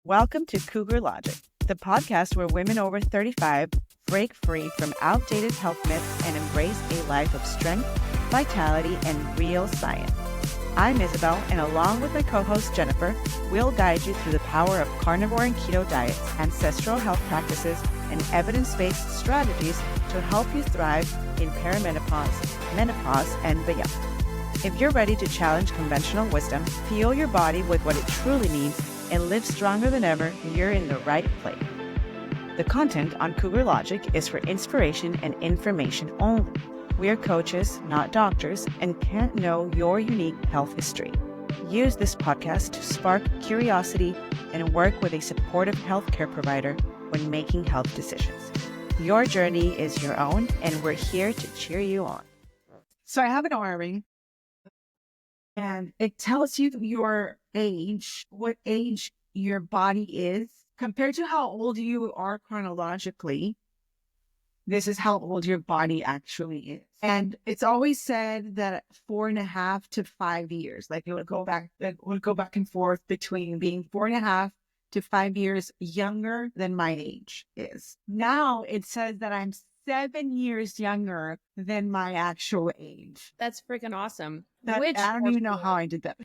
Welcome to Cougar Logic, the podcast where women over 35 break free from outdated health myths and embrace a life of strength, vitality, and real science. I'm Isabel, and along with my co-host Jennifer, we'll guide you through the power of carnivore and keto diets, ancestral health practices, and evidence-based strategies to help you thrive in perimenopause, menopause, and beyond. If you're ready to challenge conventional wisdom, fuel your body with what it truly needs, and live stronger than ever, you're in the right place. The content on Cougar Logic is for inspiration and information only. We are coaches, not doctors, and can't know your unique health history. Use this podcast to spark curiosity and work with a supportive healthcare provider when making health decisions. Your journey is your own, and we're here to cheer you on. So I have an aura ring, and it tells you your age, what age your body is compared to how old you are chronologically. This is how old your body actually is. And it's always said that 4.5 to 5 years, like it would go back and forth between being 4.5 to 5 years younger than my age is. Now it says that I'm 7 years younger than my actual age. That's freaking awesome. I don't even know how I did that.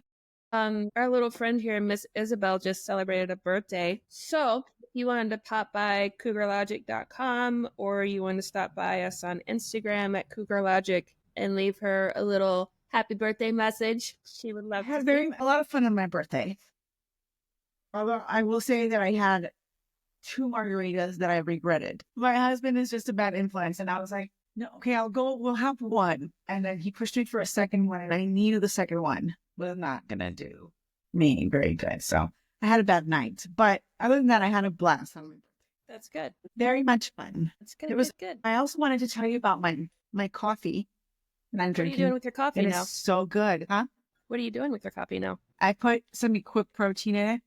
Our little friend here, Miss Isabel, just celebrated a birthday. So if you wanted to pop by cougarlogic.com, or you want to stop by us on Instagram at cougarlogic and leave her a little happy birthday message, she would love to. I had a lot of fun on my birthday. Although I will say that I had 2 margaritas that I regretted. My husband is just a bad influence, and I was like, no, okay, we'll have one. And then he pushed me for a second one, and I needed the second one. Was not going to do me very good. So I had a bad night. But other than that, I had a blast on my birthday. That's good. Very much fun. That's good. It was good. I also wanted to tell you about my coffee that I'm drinking. What are you doing with your coffee now? It's so good. Huh? What are you doing with your coffee now? I put some equipped protein in it,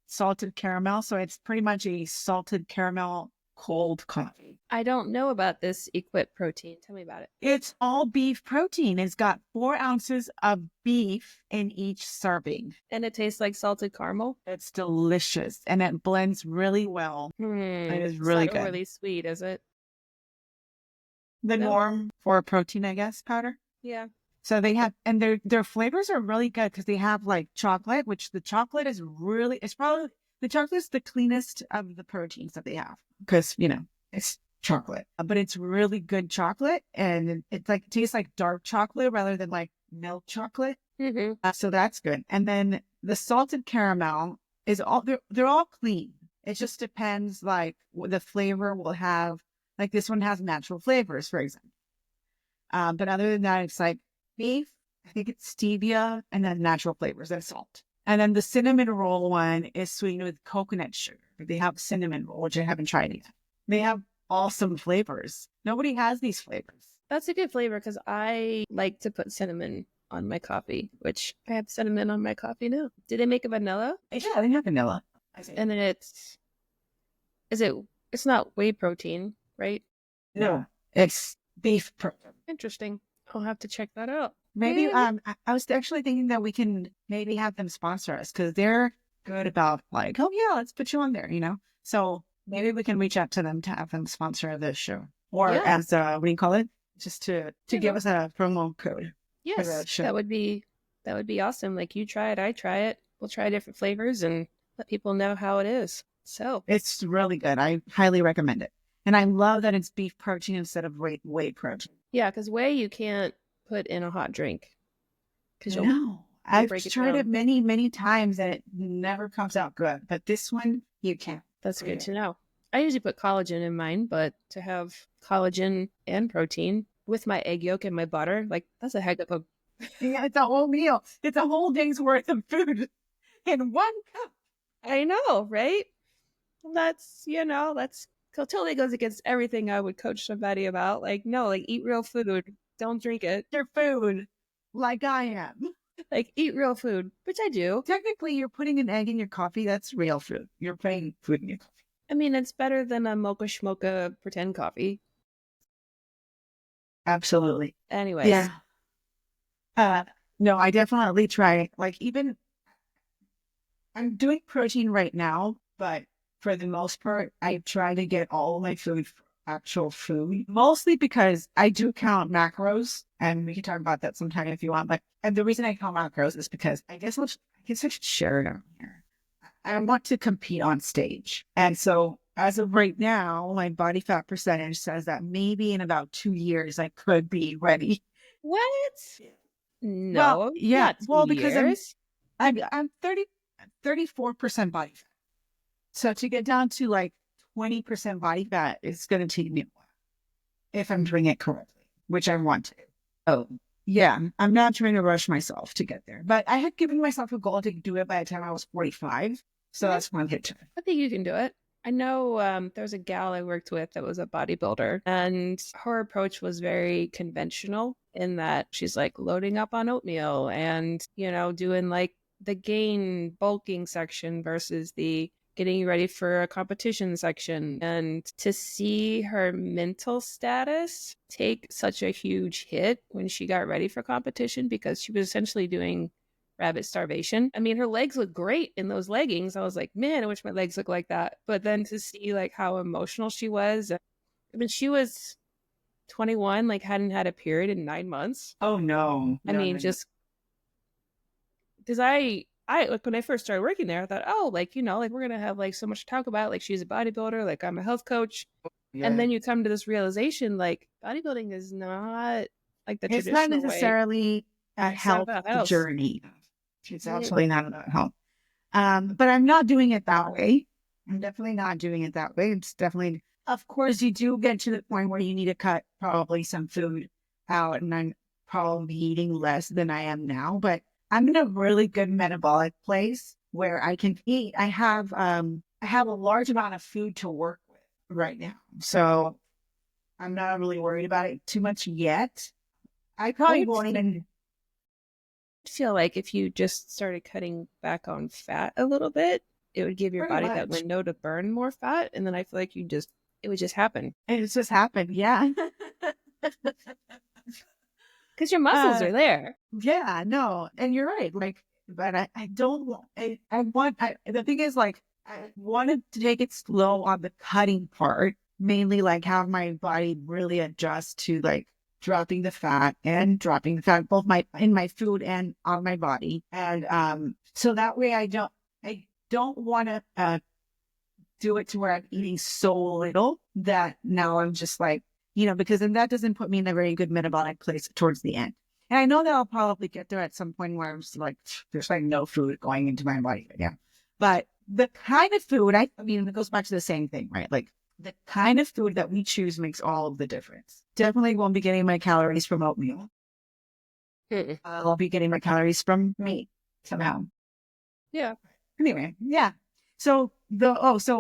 salted caramel. So it's pretty much a salted caramel cold coffee. I don't know about this equipped protein. Tell me about it. It's all beef protein. It's got 4 ounces of beef in each serving. And it tastes like salted caramel? It's delicious. And it blends really well. It is really It's not good. really sweet, is it? The norm for protein, I guess, powder. Yeah. So they have, and their flavors are really good because they have like chocolate, which the chocolate is really, the chocolate's the cleanest of the proteins that they have because, it's chocolate, but it's really good chocolate, and it's like, it tastes like dark chocolate rather than like milk chocolate. Mm-hmm. So that's good. And then the salted caramel is they're all clean. It just depends, like the flavor will have, like this one has natural flavors, for example. But other than that, it's like beef, I think it's stevia, and then natural flavors and salt. And then the cinnamon roll one is sweetened with coconut sugar. They have cinnamon roll, which I haven't tried yet. They have awesome flavors. Nobody has these flavors. That's a good flavor because I like to put cinnamon on my coffee, which I have cinnamon on my coffee now. Do they make a vanilla? Yeah, they have vanilla. And then it's not whey protein, right? No, it's beef protein. Interesting. I'll have to check that out. Maybe I was actually thinking that we can maybe have them sponsor us because they're good about like, oh yeah, let's put you on there, So maybe we can reach out to them to have them sponsor this show, or as what do you call it? Just to give us a promo code. Yes, that would be awesome. Like you try it, I try it. We'll try different flavors and let people know how it is. So it's really good. I highly recommend it, and I love that it's beef protein instead of whey protein. Yeah, because whey you can't put in a hot drink. No, I've tried it many, many times and it never comes out good. But this one, you can. That's good to know. I usually put collagen in mine, but to have collagen and protein with my egg yolk and my butter, like that's a heck of a... Yeah, it's a whole meal. It's a whole day's worth of food in one cup. I know, right? That's totally goes against everything I would coach somebody about. Like, no, like eat real food. Don't drink it. Your food, like I am. Like, eat real food, which I do. Technically, you're putting an egg in your coffee. That's real food. You're putting food in your coffee. I mean, it's better than a mocha schmocha pretend coffee. Absolutely. Anyways. Yeah. No, I definitely try. Like, even I'm doing protein right now, but for the most part, I try to get all my food, actual food, mostly because I do count macros, and we can talk about that sometime if you want. But and the reason I count macros is because I guess I should share it on here. I want to compete on stage, and so as of right now, my body fat percentage says that maybe in about 2 years I could be ready. What? Well, No, yeah, not two well, because years. I'm 34% body fat. So to get down to like 20% body fat is going to take me a while if I'm doing it correctly, which I want to. Oh, yeah. I'm not trying to rush myself to get there, but I had given myself a goal to do it by the time I was 45. So Mhm. that's one hit to it. I think you can do it. I know there was a gal I worked with that was a bodybuilder, and her approach was very conventional in that she's like loading up on oatmeal and, doing like the gain bulking section versus the getting you ready for a competition section. And to see her mental status take such a huge hit when she got ready for competition because she was essentially doing rabbit starvation. I mean, her legs look great in those leggings. I was like, man, I wish my legs looked like that. But then to see like how emotional she was, I mean, she was 21, like hadn't had a period in 9 months. Oh, no. I No, mean, no, no. just because I like when I first started working there, I thought, oh, like, like we're gonna have like so much to talk about. Like she's a bodybuilder, like I'm a health coach. And Yeah. then you come to this realization, like bodybuilding is not like the It's not traditional way. necessarily a It's not health about health. journey. It's Mhm. absolutely not about health. But I'm not doing it that way. I'm definitely not doing it that way. It's definitely, of course, you do get to the point where you need to cut probably some food out, and I'm probably eating less than I am now. But I'm in a really good metabolic place where I can eat. I have a large amount of food to work with right now, so I'm not really worried about it too much yet. I I probably would won't even feel like if you just started cutting back on fat a little bit, it would give your pretty body that much. window to burn more fat. And then I feel like it would just happen And it's just happened, yeah. because your muscles uh, are there. Yeah, no, and you're right. Like, but I don't want, the thing is, like, I wanted to take it slow on the cutting part, mainly like have my body really adjust to like dropping the fat, both in my food and on my body. And, so that way I don't want to, do it to where I'm eating so little that now I'm just like, because then that doesn't put me in a very good metabolic place towards the end. And I know that I'll probably get there at some point where I'm just like, there's like no food going into my body right now. But the kind of food, I mean, it goes back to the same thing, right? Like the kind of food that we choose makes all of the difference. Definitely won't be getting my calories from oatmeal. Mm-mm. I'll be getting my calories from meat somehow. Yeah. Anyway, yeah. So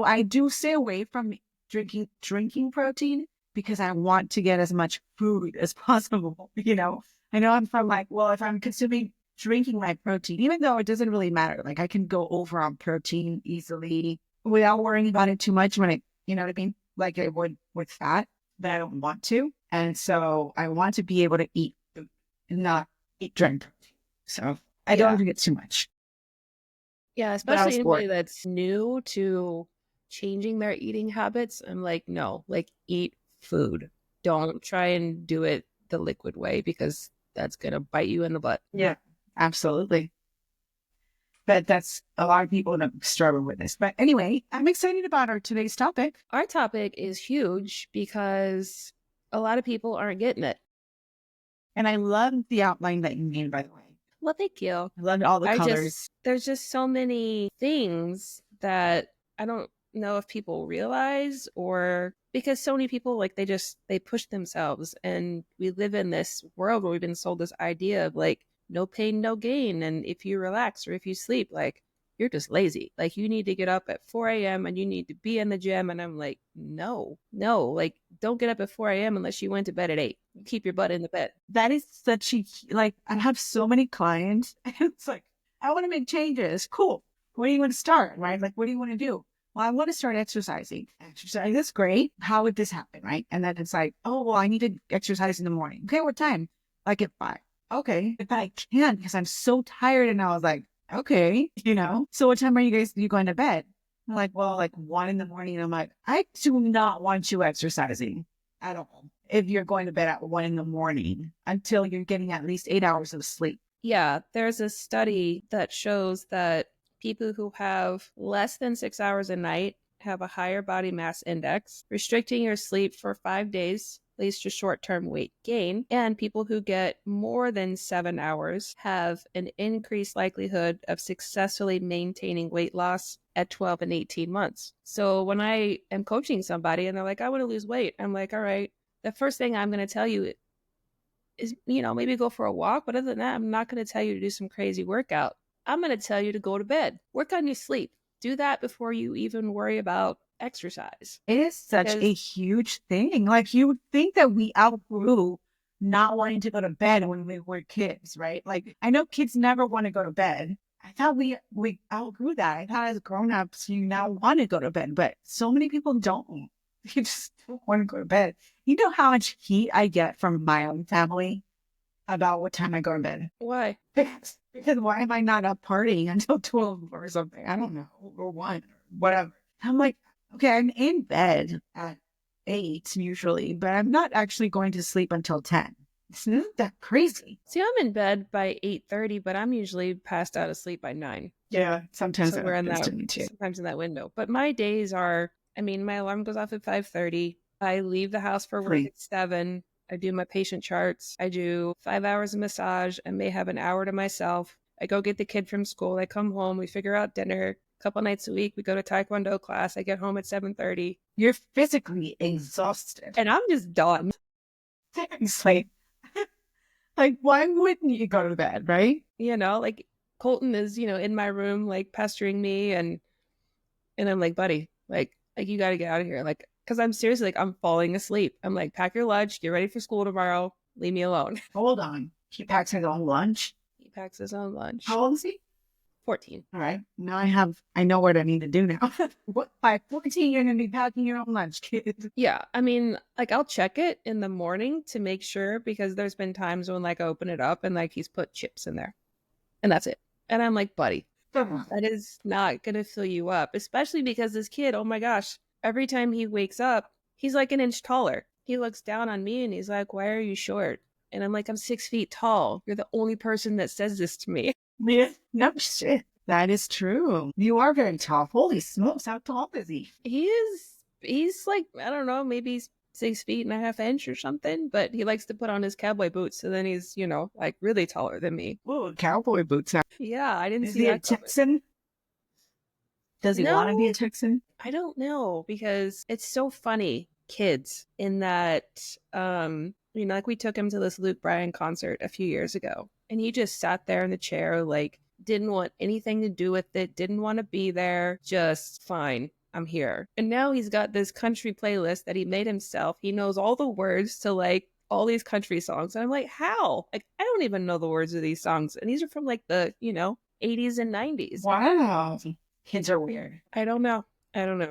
I do stay away from drinking protein because I want to get as much food as possible. I know I'm from like, well, if I'm consuming drinking my protein, even though it doesn't really matter, like I can go over on protein easily without worrying about it too much you know what I mean? Like I would with fat, but I don't want to. And so I want to be able to eat food and not drink protein. So I don't Yeah. drink it too much. Yeah. But I Especially was anybody bored. that's new to changing their eating habits. I'm like, no, like eat food. Don't try and do it the liquid way because that's going to bite you in the butt. Yeah, absolutely. But that's a lot of people don't struggle with this. But anyway, I'm excited about our today's topic. Our topic is huge because a lot of people aren't getting it. And I love the outline that you made, by the way. Well, thank you. I loved all the colors. There's just so many things that I don't know if people realize or because so many people like they push themselves and we live in this world where we've been sold this idea of like no pain, no gain. And if you relax or if you sleep, like you're just lazy. Like you need to get up at 4 a.m. and you need to be in the gym. And I'm like, no, like don't get up at 4 a.m. unless you went to bed at 8. Keep your butt in the bed. That is such a, like, I have so many clients. And it's like, I want to make changes. Cool. Where do you want to start? Right? Like, what do you want to do? Well, I want to start exercising. Exercise is great. How would this happen? Right. And then it's like, oh, well, I need to exercise in the morning. Okay. What time? Like at 5. Okay. But I can't because I'm so tired. And I was like, okay, so what time are you going to bed? I'm like, well, like 1 in the morning. I'm like, I do not want you exercising at all if you're going to bed at 1 in the morning until you're getting at least 8 hours of sleep. Yeah, there's a study that shows that people who have less than 6 hours a night have a higher body mass index. Restricting your sleep for 5 days leads to short-term weight gain, and people who get more than 7 hours have an increased likelihood of successfully maintaining weight loss at 12 and 18 months. So when I am coaching somebody and they're like, I want to lose weight, I'm like, all right, the first thing I'm going to tell you is, maybe go for a walk. But other than that, I'm not going to tell you to do some crazy workout. I'm going to tell you to go to bed. Work on your sleep. Do that before you even worry about exercise. It is such a huge thing. Like, you would think that we outgrew not wanting to go to bed when we were kids, right? Like, I know kids never want to go to bed. I thought we outgrew that. I thought as grown-ups, you now want to go to bed, but so many people don't. They just don't want to go to bed. You know how much heat I get from my own family about what time I go to bed? Why? Because why am I not up partying until 12 or something? I don't know, or 1 or whatever. I'm like, okay, I'm in bed at 8 usually, but I'm not actually going to sleep until 10. Isn't that crazy? See, I'm in bed by 8:30, but I'm usually passed out asleep by 9. Yeah, sometimes so we're in that, sometimes in that window. But my days are, my alarm goes off at 5:30. I leave the house for work at 7. I do my patient charts. I do 5 hours of massage. I may have an hour to myself. I go get the kid from school. I come home. We figure out dinner. A couple nights a week, we go to Taekwondo class. I get home at 7:30. You're physically exhausted. And I'm just done. Seriously. Like, why wouldn't you go to bed, right? Like Colton is, in my room, like pestering me. And I'm like, buddy, like you got to get out of here. Like, because I'm seriously, like, I'm falling asleep. I'm like, pack your lunch, get ready for school tomorrow. Leave me alone. Hold on. He packs his own lunch? He packs his own lunch. How old is he? 14. All right. Now I know what I need to do now. What, by 14, you're going to be packing your own lunch, kid. Yeah. Like, I'll check it in the morning to make sure, because there's been times when, like, I open it up and, like, he's put chips in there. And that's it. And I'm like, buddy, that is not going to fill you up. Especially because this kid, oh my gosh, every time he wakes up, he's like an inch taller. He looks down on me and he's like, why are you short? And I'm like, I'm 6 feet tall. You're the only person that says this to me. Yeah. No shit. That is true. You are very tall. Holy smokes. How tall is he? He's like, I don't know, maybe 6.5 feet or something, but he likes to put on his cowboy boots. So then he's, like really taller than me. Whoa, cowboy boots. Yeah, I didn't is see he that. A Texan? Does he want to be a Texan? I don't know, because it's so funny, kids, in that, like we took him to this Luke Bryan concert a few years ago, and he just sat there in the chair, like, didn't want anything to do with it, didn't want to be there, just fine, I'm here. And now he's got this country playlist that he made himself. He knows all the words to, like, all these country songs. And I'm like, how? Like, I don't even know the words of these songs. And these are from, like, the, 80s and 90s. Wow. Kids are weird. I don't know.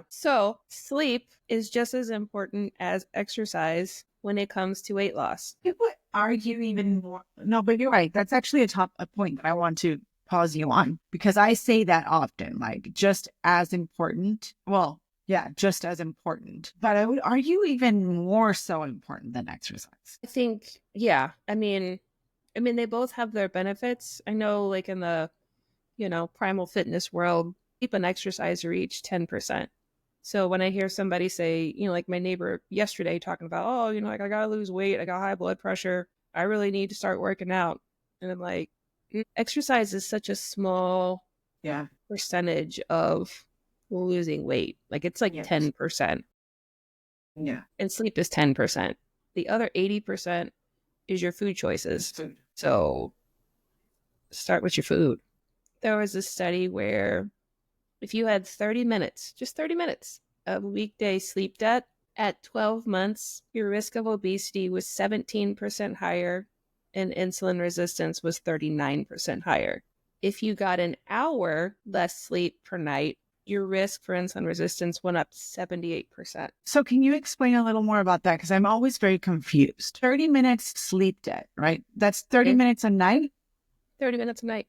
So sleep is just as important as exercise when it comes to weight loss. People argue even more. No, but you're right. That's actually a point that I want to pause you on, because I say that often, like, just as important. Well, yeah, just as important. But I would argue even more so important than exercise. I think, yeah. I mean, they both have their benefits. I know, like, in the, primal fitness world, sleep and exercise are each 10%. So when I hear somebody say, like my neighbor yesterday talking about, oh, like, I got to lose weight, I got high blood pressure, I really need to start working out. And I'm like, exercise is such a small percentage of losing weight. Like, it's like 10%. Yeah. And sleep is 10%. The other 80% is your food choices. Food. So start with your food. There was a study where if you had 30 minutes, just 30 minutes of weekday sleep debt, at 12 months, your risk of obesity was 17% higher and insulin resistance was 39% higher. If you got an hour less sleep per night, your risk for insulin resistance went up 78%. So can you explain a little more about that? Because I'm always very confused. 30 minutes sleep debt, right? That's 30 minutes a night? 30 minutes a night.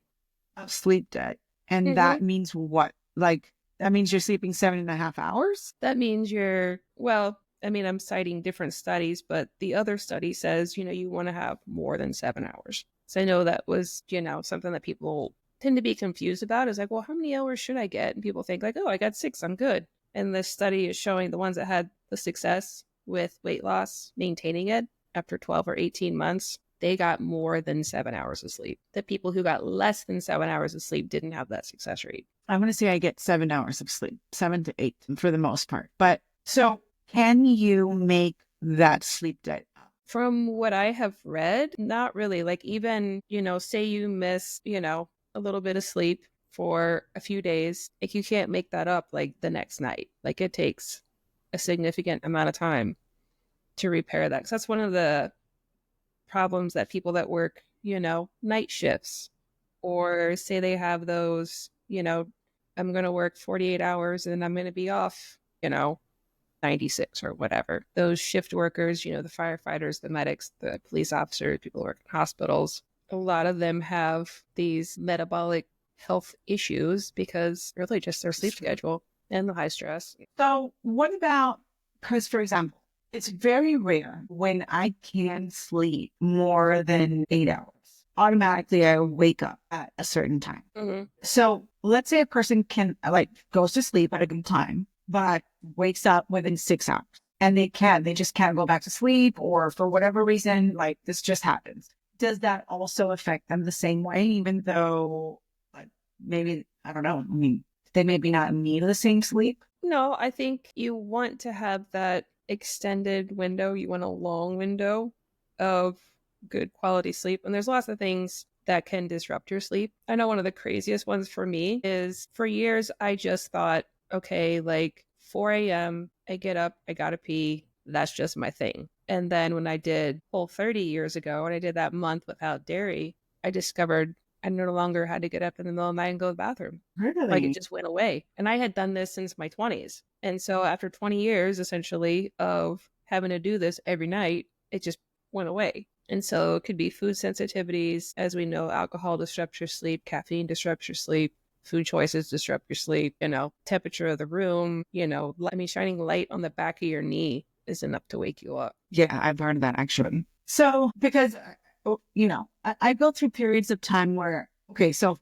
Of sleep debt. And that means what? Like, That means you're sleeping 7.5 hours? That means I'm citing different studies, but the other study says, you want to have more than 7 hours. So I know that was, something that people tend to be confused about is like, well, how many hours should I get? And people think like, oh, I got 6, I'm good. And this study is showing the ones that had the success with weight loss, maintaining it after 12 or 18 months, they got more than 7 hours of sleep. The people who got less than 7 hours of sleep didn't have that success rate. I'm going to say I get 7 hours of sleep, 7 to 8 for the most part. But so can you make that sleep diet? From what I have read, not really. Like even, say you miss, a little bit of sleep for a few days, like you can't make that up like the next night. Like it takes a significant amount of time to repair that. Because that's one of the problems that people that work, night shifts, or say they have those, I'm going to work 48 hours and I'm going to be off, 96 or whatever. Those shift workers, the firefighters, the medics, the police officers, people who work in hospitals, a lot of them have these metabolic health issues because really just their sleep schedule and the high stress. So what about, because for example, it's very rare when I can sleep more than 8 hours. Automatically, I wake up at a certain time. Mm-hmm. So let's say a person goes to sleep at a good time, but wakes up within 6 hours and they just can't go back to sleep, or for whatever reason, like this just happens. Does that also affect them the same way, even though maybe, I don't know, they maybe not need the same sleep? No, I think you want to have that extended window. You want a long window of good quality sleep. And there's lots of things that can disrupt your sleep. I know one of the craziest ones for me is for years, I just thought, okay, like 4 a.m., I get up, I gotta pee. That's just my thing. And then when I did Whole 30 years ago, and I did that month without dairy, I discovered I no longer had to get up in the middle of the night and go to the bathroom. Really? Like it just went away. And I had done this since my 20s. And so after 20 years, essentially, of having to do this every night, it just went away. And so it could be food sensitivities. As we know, alcohol disrupts your sleep, caffeine disrupts your sleep, food choices disrupt your sleep, temperature of the room, shining light on the back of your knee is enough to wake you up. Yeah, I've learned that actually. So, because, I go through periods of time where, okay, so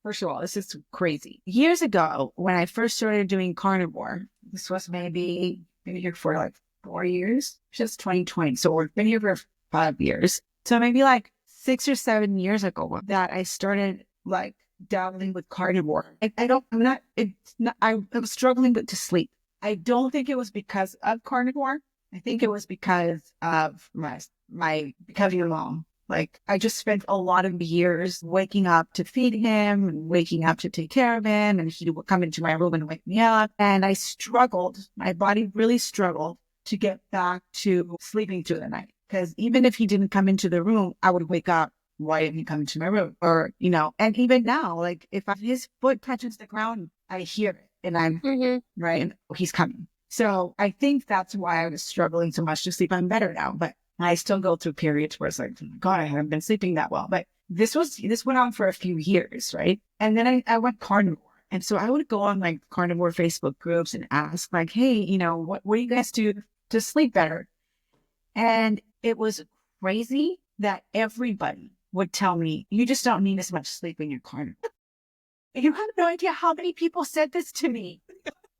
first of all, this is crazy. Years ago, when I first started doing carnivore, this was maybe here for like 4 years, just 2020. So we've been here for 5 years. So maybe like 6 or 7 years ago that I started like dabbling with carnivore. I was struggling to sleep. I don't think it was because of carnivore. I think it was because of because of your mom. Like I just spent a lot of years waking up to feed him and waking up to take care of him. And he would come into my room and wake me up. And I struggled. My body really struggled to get back to sleeping through the night. Because even if he didn't come into the room, I would wake up. Why didn't he come into my room? Or, and even now, like if his foot touches the ground, I hear it and I'm right. And he's coming. So I think that's why I was struggling so much to sleep. I'm better now, but I still go through periods where it's like, oh God, I haven't been sleeping that well. But this went on for a few years, right? And then I went carnivore. And so I would go on like carnivore Facebook groups and ask like, hey, what do you guys do to sleep better? And it was crazy that everybody would tell me, you just don't need as much sleep when you're carnivore. You have no idea how many people said this to me.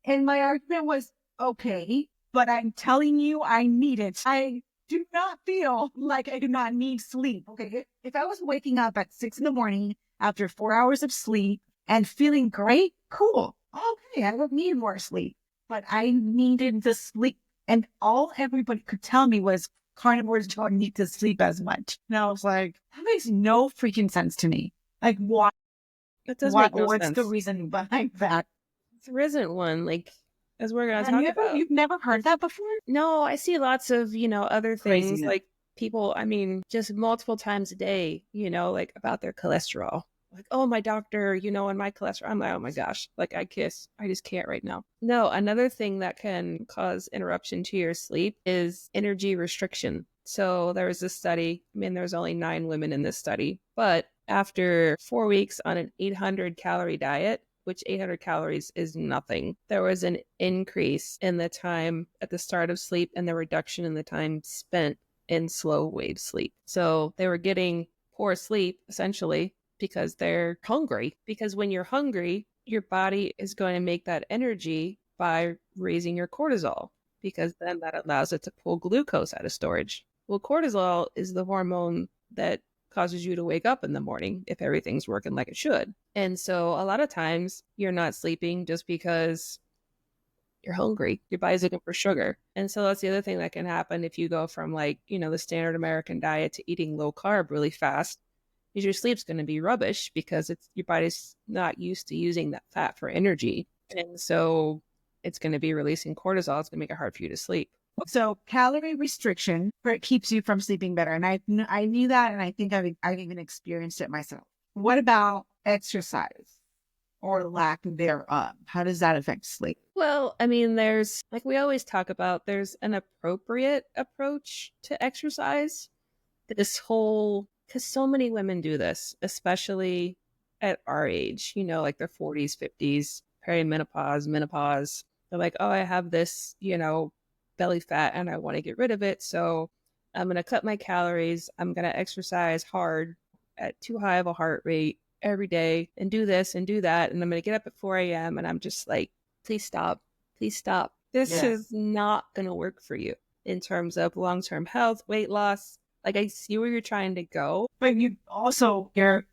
And my argument was, okay, but I'm telling you, I need it. I do not feel like I do not need sleep. Okay, if I was waking up at 6 a.m. after 4 hours of sleep and feeling great, cool. Okay, I don't need more sleep. But I needed the sleep. And all everybody could tell me was carnivores don't need to sleep as much. And I was like, that makes no freaking sense to me. Like, why? That does make no what's sense. the reason behind that? There isn't one, like, as we're going to talk about. You've never heard that before? No, I see lots of, other things, Craziness. like people, just multiple times a day, like about their cholesterol. Like, oh, my doctor, and my cholesterol. I'm like, oh my gosh, like I just can't right now. No, another thing that can cause interruption to your sleep is energy restriction. So there was this study, there's only 9 women in this study, but after 4 weeks on an 800 calorie diet, which 800 calories is nothing, there was an increase in the time at the start of sleep and the reduction in the time spent in slow wave sleep. So they were getting poor sleep essentially because they're hungry. Because when you're hungry, your body is going to make that energy by raising your cortisol, because then that allows it to pull glucose out of storage. Well, cortisol is the hormone that causes you to wake up in the morning if everything's working like it should. And so a lot of times you're not sleeping just because you're hungry. Your body's looking for sugar. And so that's the other thing that can happen if you go from like, the standard American diet to eating low carb really fast, is your sleep's going to be rubbish because your body's not used to using that fat for energy. And so it's going to be releasing cortisol. It's going to make it hard for you to sleep. So calorie restriction keeps you from sleeping better. And I knew that, and I think I've even experienced it myself. What about exercise or lack thereof? How does that affect sleep? Well, I mean, there's, like we always talk about, there's an appropriate approach to exercise. This whole, because so many women do this, especially at our age, like their 40s, 50s, perimenopause, menopause. They're like, oh, I have this, belly fat and I want to get rid of it. So I'm going to cut my calories. I'm going to exercise hard at too high of a heart rate every day and do this and do that. And I'm going to get up at 4 a.m. And I'm just like, please stop. Please stop. This is not going to work for you in terms of long-term health, weight loss. Like, I see where you're trying to go. But you're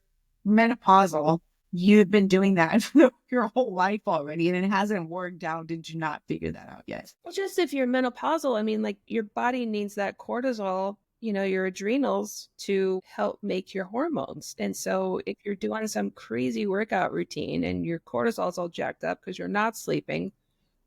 menopausal. You've been doing that your whole life already, and it hasn't worked out. Did you not figure that out yet? Well, just if you're menopausal, I mean, like, your body needs that cortisol, your adrenals to help make your hormones. And so if you're doing some crazy workout routine and your cortisol's all jacked up because you're not sleeping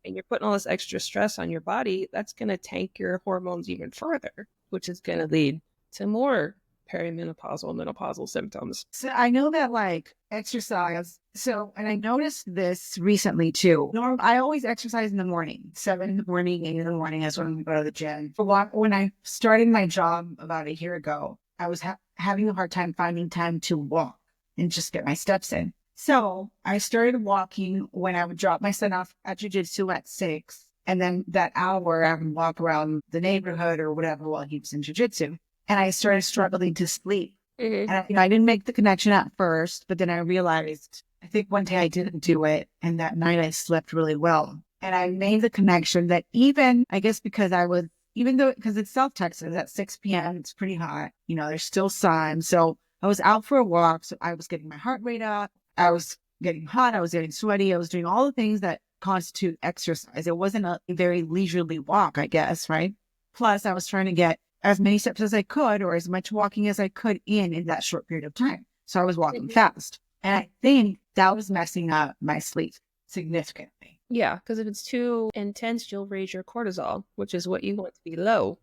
and you're putting all this extra stress on your body, that's going to tank your hormones even further, which is going to lead to more perimenopausal, menopausal symptoms. So I know that like exercise. And I noticed this recently too. I always exercise in the morning, 7 in the morning, 8 in the morning. That's when I go to the gym. When I started my job about a year ago, I was having a hard time finding time to walk and just get my steps in. So I started walking when I would drop my son off at jiu-jitsu at 6. And then that hour I would walk around the neighborhood or whatever while he was in jiu-jitsu. And I started struggling to sleep. Mm-hmm. And I didn't make the connection at first, but then I realized, I think one day I didn't do it. And that night I slept really well. And I made the connection that even, I guess because because it's South Texas at 6 p.m., it's pretty hot. There's still sun. So I was out for a walk. So I was getting my heart rate up. I was getting hot. I was getting sweaty. I was doing all the things that constitute exercise. It wasn't a very leisurely walk, I guess, right? Plus, I was trying to get as many steps as I could or as much walking as I could in that short period of time. So I was walking fast. And I think that was messing up my sleep significantly. Yeah, because if it's too intense, you'll raise your cortisol, which is what you want to be low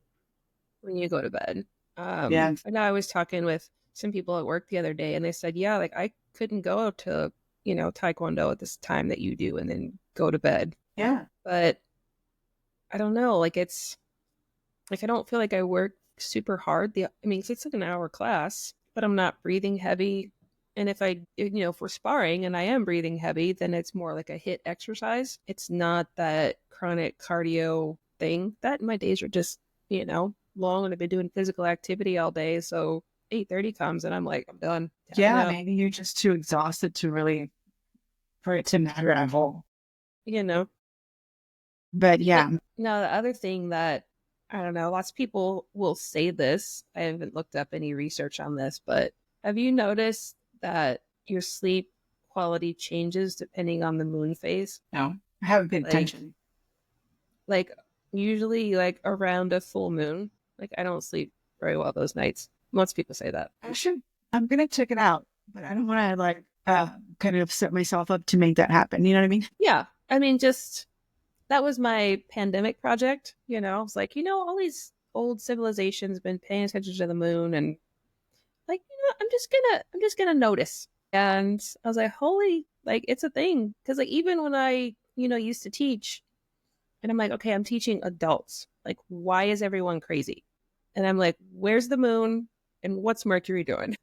when you go to bed. And I was talking with some people at work the other day, and they said, yeah, like I couldn't go to, Taekwondo at this time that you do and then go to bed. Yeah. But I don't know, like it's, like I don't feel like I work super hard. It's like an hour class, but I'm not breathing heavy. And if we're sparring and I am breathing heavy, then it's more like a HIIT exercise. It's not that chronic cardio thing. That my days are just, long, and I've been doing physical activity all day. So 8:30 comes and I'm like, I'm done. Yeah, maybe you're just too exhausted for it to matter at all. But yeah. Now, the other thing that, I don't know, lots of people will say this. I haven't looked up any research on this, but have you noticed that your sleep quality changes depending on the moon phase? No, I haven't paid attention. Like usually like around a full moon, like I don't sleep very well those nights. Lots of people say that. I'm going to check it out, but I don't want to kind of set myself up to make that happen. You know what I mean? Yeah. That was my pandemic project. It's like, all these old civilizations been paying attention to the moon, and like, I'm just gonna notice. And I was like, holy, like it's a thing. Cause like, even when I, used to teach, and I'm like, okay, I'm teaching adults. Like, why is everyone crazy? And I'm like, where's the moon and what's Mercury doing?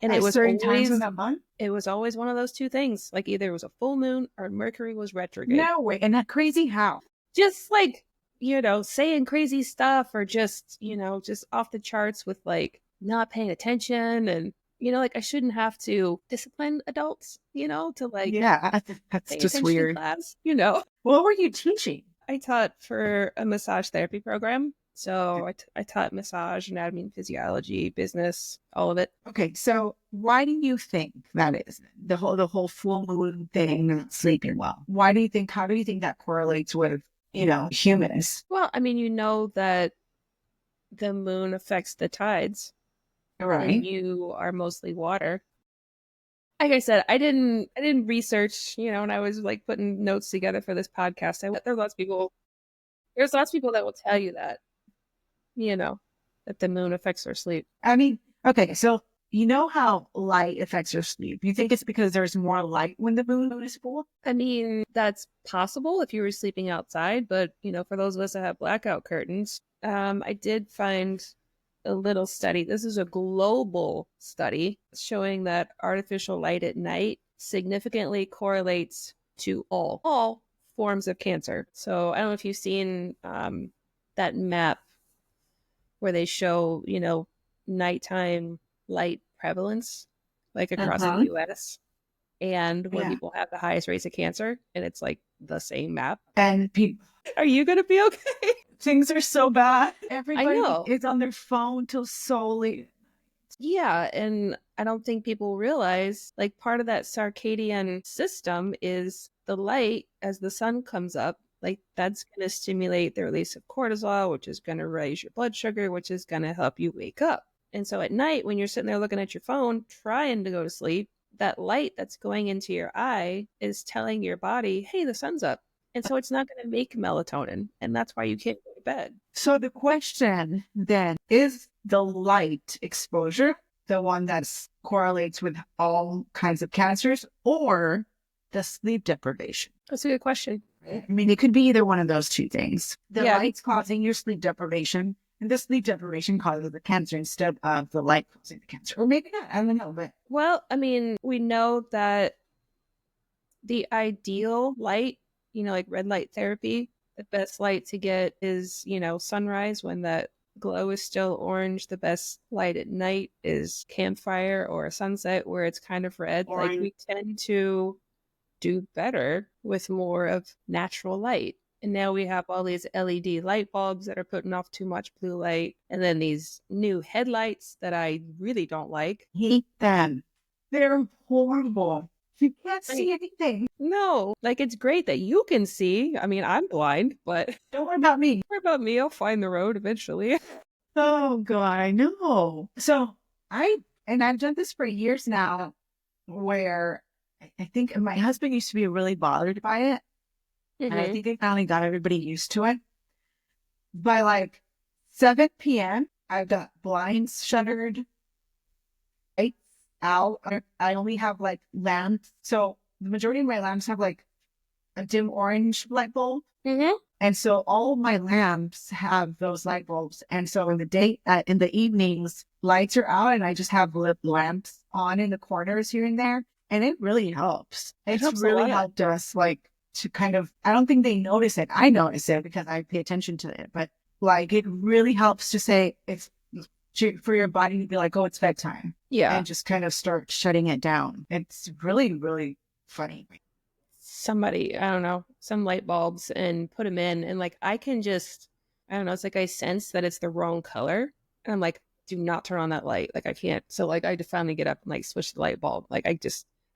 And At certain times in that month? it was always one of those two things. Like either it was a full moon or Mercury was retrograde. No way. And that crazy how? Just like, saying crazy stuff or just, just off the charts with like not paying attention and, like I shouldn't have to discipline adults, to like Yeah, that's pay just attention in weird. class, What were you teaching? I taught for a massage therapy program. So I taught massage, anatomy and physiology, business, all of it. Okay, so why do you think that is? The whole full moon thing, not sleeping well. How do you think that correlates with, humans? Well, I mean, that the moon affects the tides and Right. you are mostly water. Like I said, I didn't research, when I was like putting notes together for this podcast. There's lots of people that will tell you that, that the moon affects their sleep. I mean, okay, so you know how light affects your sleep. You think it's because there's more light when the moon is full? I mean, that's possible if you were sleeping outside, but for those of us that have blackout curtains, I did find a little study. This is a global study showing that artificial light at night significantly correlates to all forms of cancer. So I don't know if you've seen that map where they show, nighttime light prevalence, like across the US, and where people have the highest rates of cancer, and it's like the same map. And people, are you gonna be okay? Things are so bad. Everybody know. is on their phone till so late. Yeah, and I don't think people realize like part of that circadian system is the light as the sun comes up. Like that's going to stimulate the release of cortisol, which is going to raise your blood sugar, which is going to help you wake up. And so at night, when you're sitting there looking at your phone, trying to go to sleep, that light that's going into your eye is telling your body, hey, the sun's up. And so it's not going to make melatonin. And that's why you can't go to bed. So the question then is the light exposure the one that correlates with all kinds of cancers or the sleep deprivation? That's a good question. I mean, it could be either one of those two things. The Yeah. light's causing your sleep deprivation, and the sleep deprivation causes the cancer instead of the light causing the cancer. Or maybe not. I don't know. But well, I mean, we know that the ideal light, like red light therapy, the best light to get is, sunrise when that glow is still orange. The best light at night is campfire or a sunset where it's kind of red. Orange. Like we tend to do better with more of natural light. And now we have all these LED light bulbs that are putting off too much blue light. And then these new headlights that I really don't like. Hate them. They're horrible. You can't see anything. No, like it's great that you can see. I mean, I'm blind, but don't worry about me. Don't worry about me. I'll find the road eventually. Oh God, I know. So I've done this for years now, where I think my husband used to be really bothered by it. Mm-hmm. And I think they finally got everybody used to it. By like 7 p.m., I've got blinds shuttered, lights out. I only have like lamps. So the majority of my lamps have like a dim orange light bulb. Mm-hmm. And so all of my lamps have those light bulbs. And so in the evenings, lights are out and I just have lit lamps on in the corners here and there. And it really helps. It's really helped us to kind of, I don't think they notice it. I notice it because I pay attention to it, but like it really helps to say it's for your body to be like, oh, it's bedtime. Yeah. And just kind of start shutting it down. It's really, really funny. Somebody, I don't know, some light bulbs and put them in. And like, I can just, I don't know, it's like I sense that it's the wrong color. And I'm like, do not turn on that light. Like I can't. So like, I just finally get up and like switch the light bulb. Like I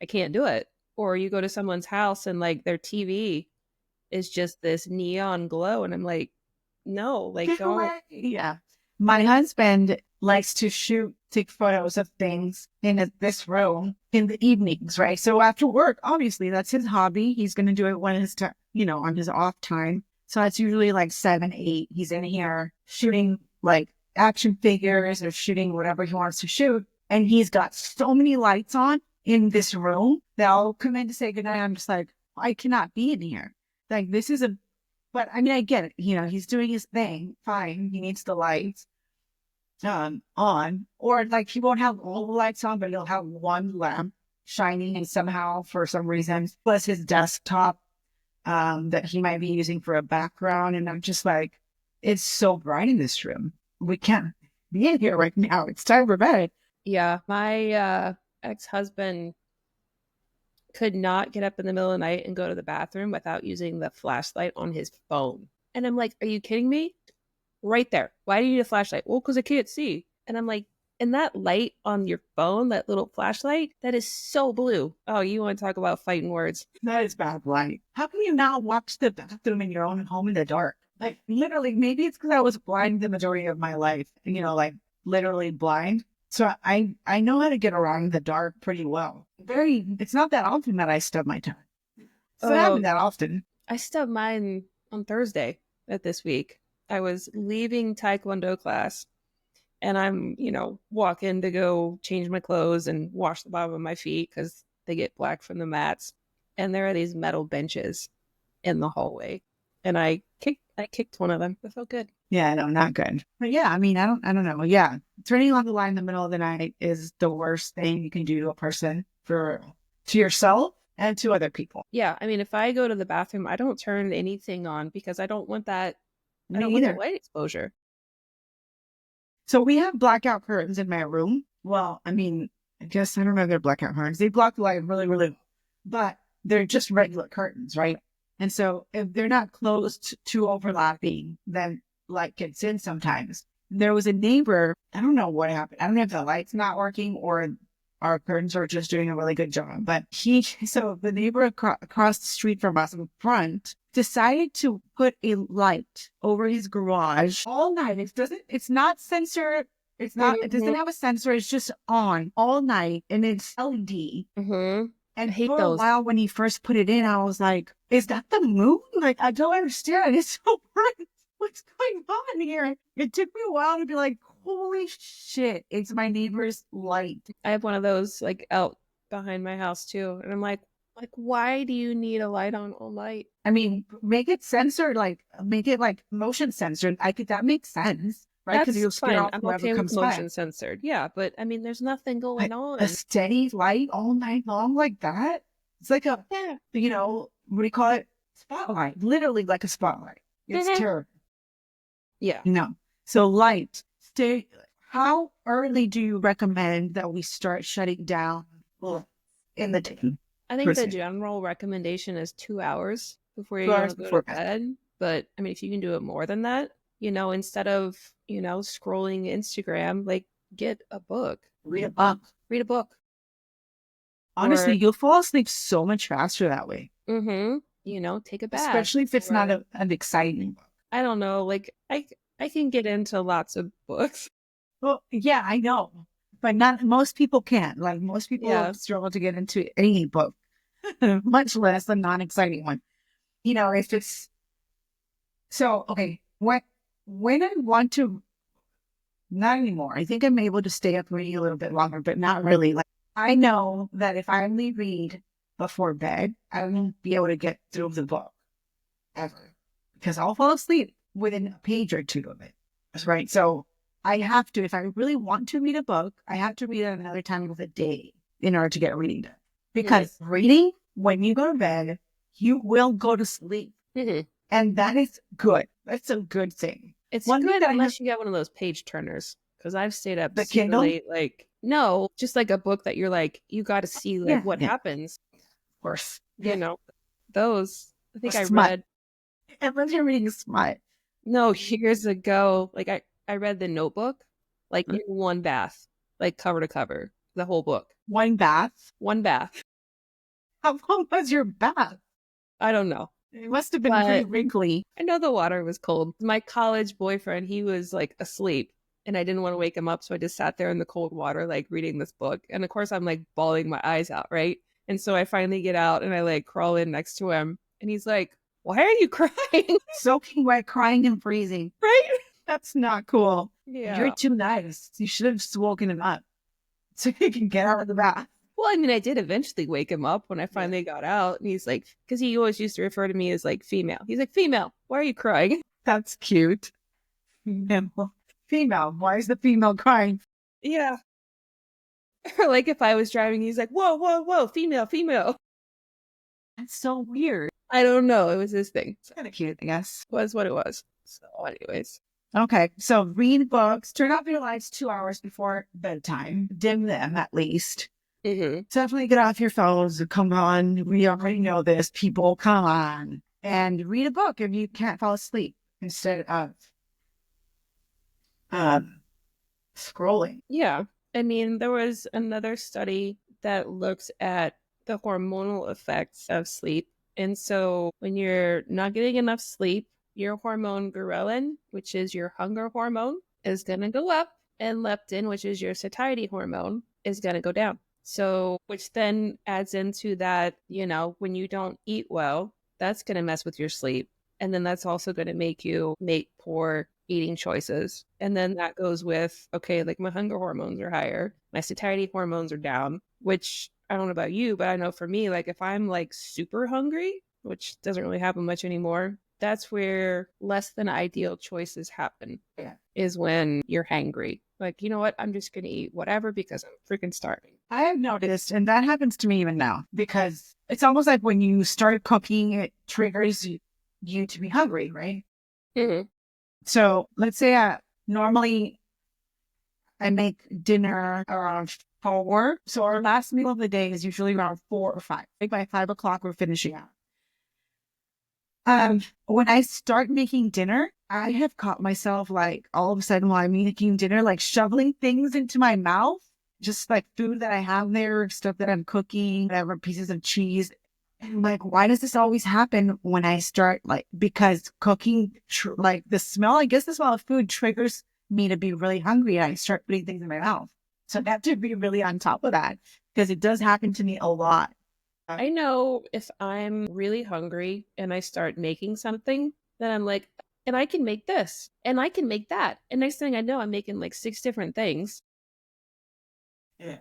can't do it. Or you go to someone's house and like their TV is just this neon glow. And I'm like, no, like don't. Yeah. My husband likes to take photos of things in this room in the evenings, right? So after work, obviously that's his hobby. He's going to do it when it's, on his off time. So it's usually like 7, 8. He's in here shooting like action figures or shooting whatever he wants to shoot. And he's got so many lights on in this room that I'll come in to say goodnight. I'm just like, I cannot be in here. Like but I mean, I get it. He's doing his thing. Fine. He needs the lights. on, or like he won't have all the lights on, but he'll have one lamp shining, and somehow for some reason, plus his desktop that he might be using for a background. And I'm just like, it's so bright in this room. We can't be in here right now. It's time for bed. Yeah, my ex-husband could not get up in the middle of the night and go to the bathroom without using the flashlight on his phone. And I'm like, are you kidding me? Right there. Why do you need a flashlight? Well, because I can't see. And I'm like, and that light on your phone, that little flashlight, that is so blue. Oh, you want to talk about fighting words? That is bad light. How can you not watch the bathroom in your own home in the dark? Like literally, maybe it's because I was blind the majority of my life, like literally blind. So I know how to get around the dark pretty well. It's not that often that I stub my toe. It's not happening that often. I stubbed mine on Thursday of this week. I was leaving Taekwondo class and I'm, walking to go change my clothes and wash the bottom of my feet because they get black from the mats. And there are these metal benches in the hallway. And I kicked one of them. It felt good. Yeah, no, not good. But yeah, I mean, I don't know. Yeah. Turning on the light in the middle of the night is the worst thing you can do to a person, to yourself and to other people. Yeah. I mean, if I go to the bathroom, I don't turn anything on because I don't want that. I don't Me want the either. light exposure. So we have blackout curtains in my room. Well, I mean, I guess I don't know if they're blackout curtains. They block the light really, really well, but they're just regular curtains, right? And so if they're not closed to overlapping, then light gets in sometimes. There was a neighbor, I don't know what happened. I don't know if the light's not working or our curtains are just doing a really good job. But so the neighbor across the street from us in front decided to put a light over his garage all night. It's not censored. It doesn't have a sensor. It's just on all night and it's LED. Mm-hmm. And for a while when he first put it in, I was like, is that the moon? Like, I don't understand. It's so bright. What's going on here? It took me a while to be like, holy shit, it's my neighbor's light. I have one of those like out behind my house too. And I'm like, why do you need a light on all night? I mean, make it censored, make it like motion censored. That makes sense. Right, because you'll scare off whoever comes by. I'm okay with motion censored. Yeah, but I mean, there's nothing going on. A steady light all night long like that? It's like what do you call it? Spotlight. Literally like a spotlight. It's terrible. Yeah. No. So light. How early do you recommend that we start shutting down in the day? I think the general recommendation is 2 hours before you go to bed. But I mean, if you can do it more than that, instead of, scrolling Instagram, like get a book. Read a book. Honestly, you'll fall asleep so much faster that way. Mm-hmm. Take a bath. Especially if it's not an exciting book. I don't know. Like, I can get into lots of books. Well, yeah, I know. But most people can't. Like, most people struggle to get into any book, much less a non-exciting one. If it's... So, okay, when I want to, not anymore. I think I'm able to stay up reading a little bit longer, but not really. Like, I know that if I only read before bed, I won't be able to get through the book ever because I'll fall asleep within a page or two of it. That's right. So I have to, if I really want to read a book, I have to read it another time of the day in order to get reading done. Because reading, when you go to bed, you will go to sleep. Mm-hmm. And that is good. That's a good thing. It's good unless you get one of those page turners. Because I've stayed up the Kindle late. Like, no, just like a book that you're like, you got to see what happens. Of course. Those, I think I read. Unless you're reading smut. No, years ago, like I read The Notebook, like in one bath, like cover to cover, the whole book. One bath? One bath. How long was your bath? I don't know. It must have been pretty wrinkly. I know the water was cold. My college boyfriend, he was like asleep and I didn't want to wake him up. So I just sat there in the cold water, like reading this book. And of course I'm like bawling my eyes out, right? And so I finally get out and I like crawl in next to him and he's like, why are you crying? Soaking wet, crying and freezing. Right? That's not cool. Yeah. You're too nice. You should have just woken him up so he can get out of the bath. Well, I mean, I did eventually wake him up when I finally got out. And he's like, because he always used to refer to me as like female. He's like, female, why are you crying? That's cute. Female. female. Why is the female crying? Yeah. Or like if I was driving, he's like, whoa, whoa, whoa, female, female. That's so weird. I don't know. It was his thing. It's kind of cute, I guess. Was what it was. So anyways. Okay, so read books, turn off your lights 2 hours before bedtime, dim them at least. Mm-hmm. Definitely get off your phones. Come on, we already know this. People, come on. And read a book if you can't fall asleep instead of scrolling. Yeah. I mean, there was another study that looks at the hormonal effects of sleep. And so when you're not getting enough sleep, your hormone ghrelin, which is your hunger hormone, is going to go up, and leptin, which is your satiety hormone, is going to go down. So, which then adds into that, when you don't eat well, that's going to mess with your sleep. And then that's also going to make you make poor eating choices. And then that goes with, okay, like my hunger hormones are higher, my satiety hormones are down, which I don't know about you, but I know for me, like if I'm like super hungry, which doesn't really happen much anymore, that's where less than ideal choices happen. Yeah. Is when you're hangry. Like, you know what? I'm just going to eat whatever because I'm freaking starving. I have noticed, and that happens to me even now, because it's almost like when you start cooking, it triggers you to be hungry, right? Mm-hmm. So let's say normally I make dinner around 4. So our last meal of the day is usually around 4 or 5. Like by 5 o'clock, we're finishing out. When I start making dinner, I have caught myself like all of a sudden while I'm making dinner, like shoveling things into my mouth, just like food that I have there, stuff that I'm cooking, whatever, pieces of cheese. And like, why does this always happen when I start because cooking, like the smell of food triggers me to be really hungry. And I start putting things in my mouth. So I have to be really on top of that because it does happen to me a lot. I know if I'm really hungry and I start making something, then I'm like, and I can make this and I can make that. And next thing I know, I'm making like 6 different things. Yeah.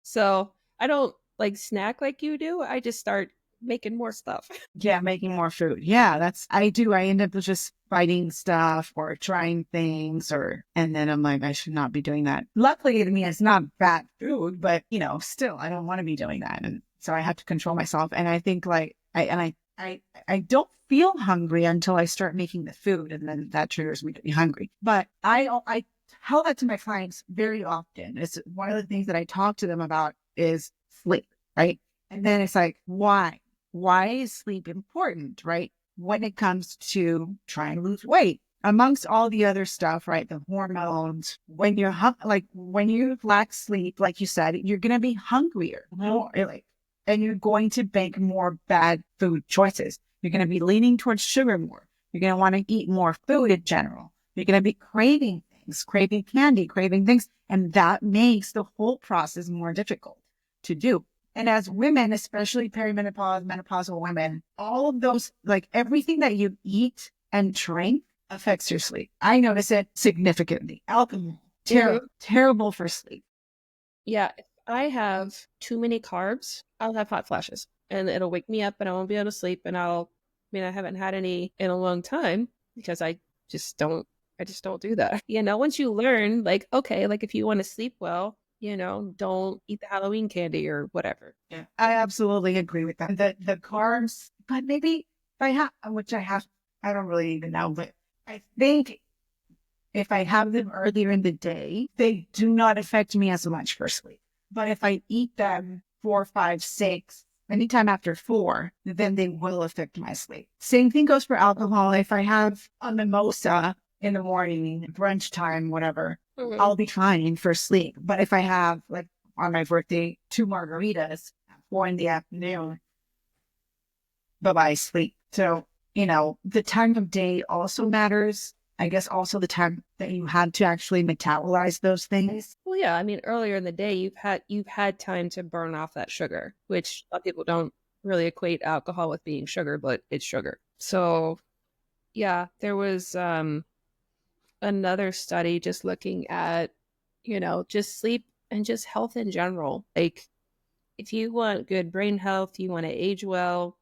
So I don't like snack like you do. I just start making more stuff. Yeah, making more food. Yeah, I do. I end up just biting stuff or trying things and then I'm like, I should not be doing that. Luckily to me, it's not bad food, but still, I don't want to be doing that. And so I have to control myself. And I think I don't feel hungry until I start making the food. And then that triggers me to be hungry. But I tell that to my clients very often. It's one of the things that I talk to them about is sleep, right? And then it's like, why? Why is sleep important, right? When it comes to trying to lose weight, amongst all the other stuff, right? The hormones, when you lack sleep, like you said, you're going to be hungrier, and you're going to make more bad food choices. You're going to be leaning towards sugar more. You're going to want to eat more food in general. You're going to be craving things, craving candy, craving things. And that makes the whole process more difficult to do. And as women, especially perimenopause, menopausal women, all of those, like everything that you eat and drink affects your sleep. I notice it significantly. Alcohol, terrible for sleep. Yeah. If I have too many carbs, I'll have hot flashes and it'll wake me up and I won't be able to sleep. And I haven't had any in a long time because I just don't do that. Once you learn, like, okay, like if you want to sleep well, don't eat the Halloween candy or whatever. Yeah, I absolutely agree with that. The carbs, but maybe if I have, which I have, I don't really even know, but I think if I have them earlier in the day, they do not affect me as much for sleep. But if I eat them 4, 5, 6, anytime after 4, then they will affect my sleep. Same thing goes for alcohol. If I have a mimosa in the morning, brunch time, whatever, I'll be fine for sleep. But if I have, like on my birthday, 2 margaritas at 4 in the afternoon, bye-bye sleep. So, the time of day also matters. I guess also the time that you had to actually metabolize those things. Well, yeah. I mean, earlier in the day, you've had time to burn off that sugar, which a lot of people don't really equate alcohol with being sugar, but it's sugar. So, yeah, there was another study just looking at, just sleep and just health in general. Like if you want good brain health, you want to age well,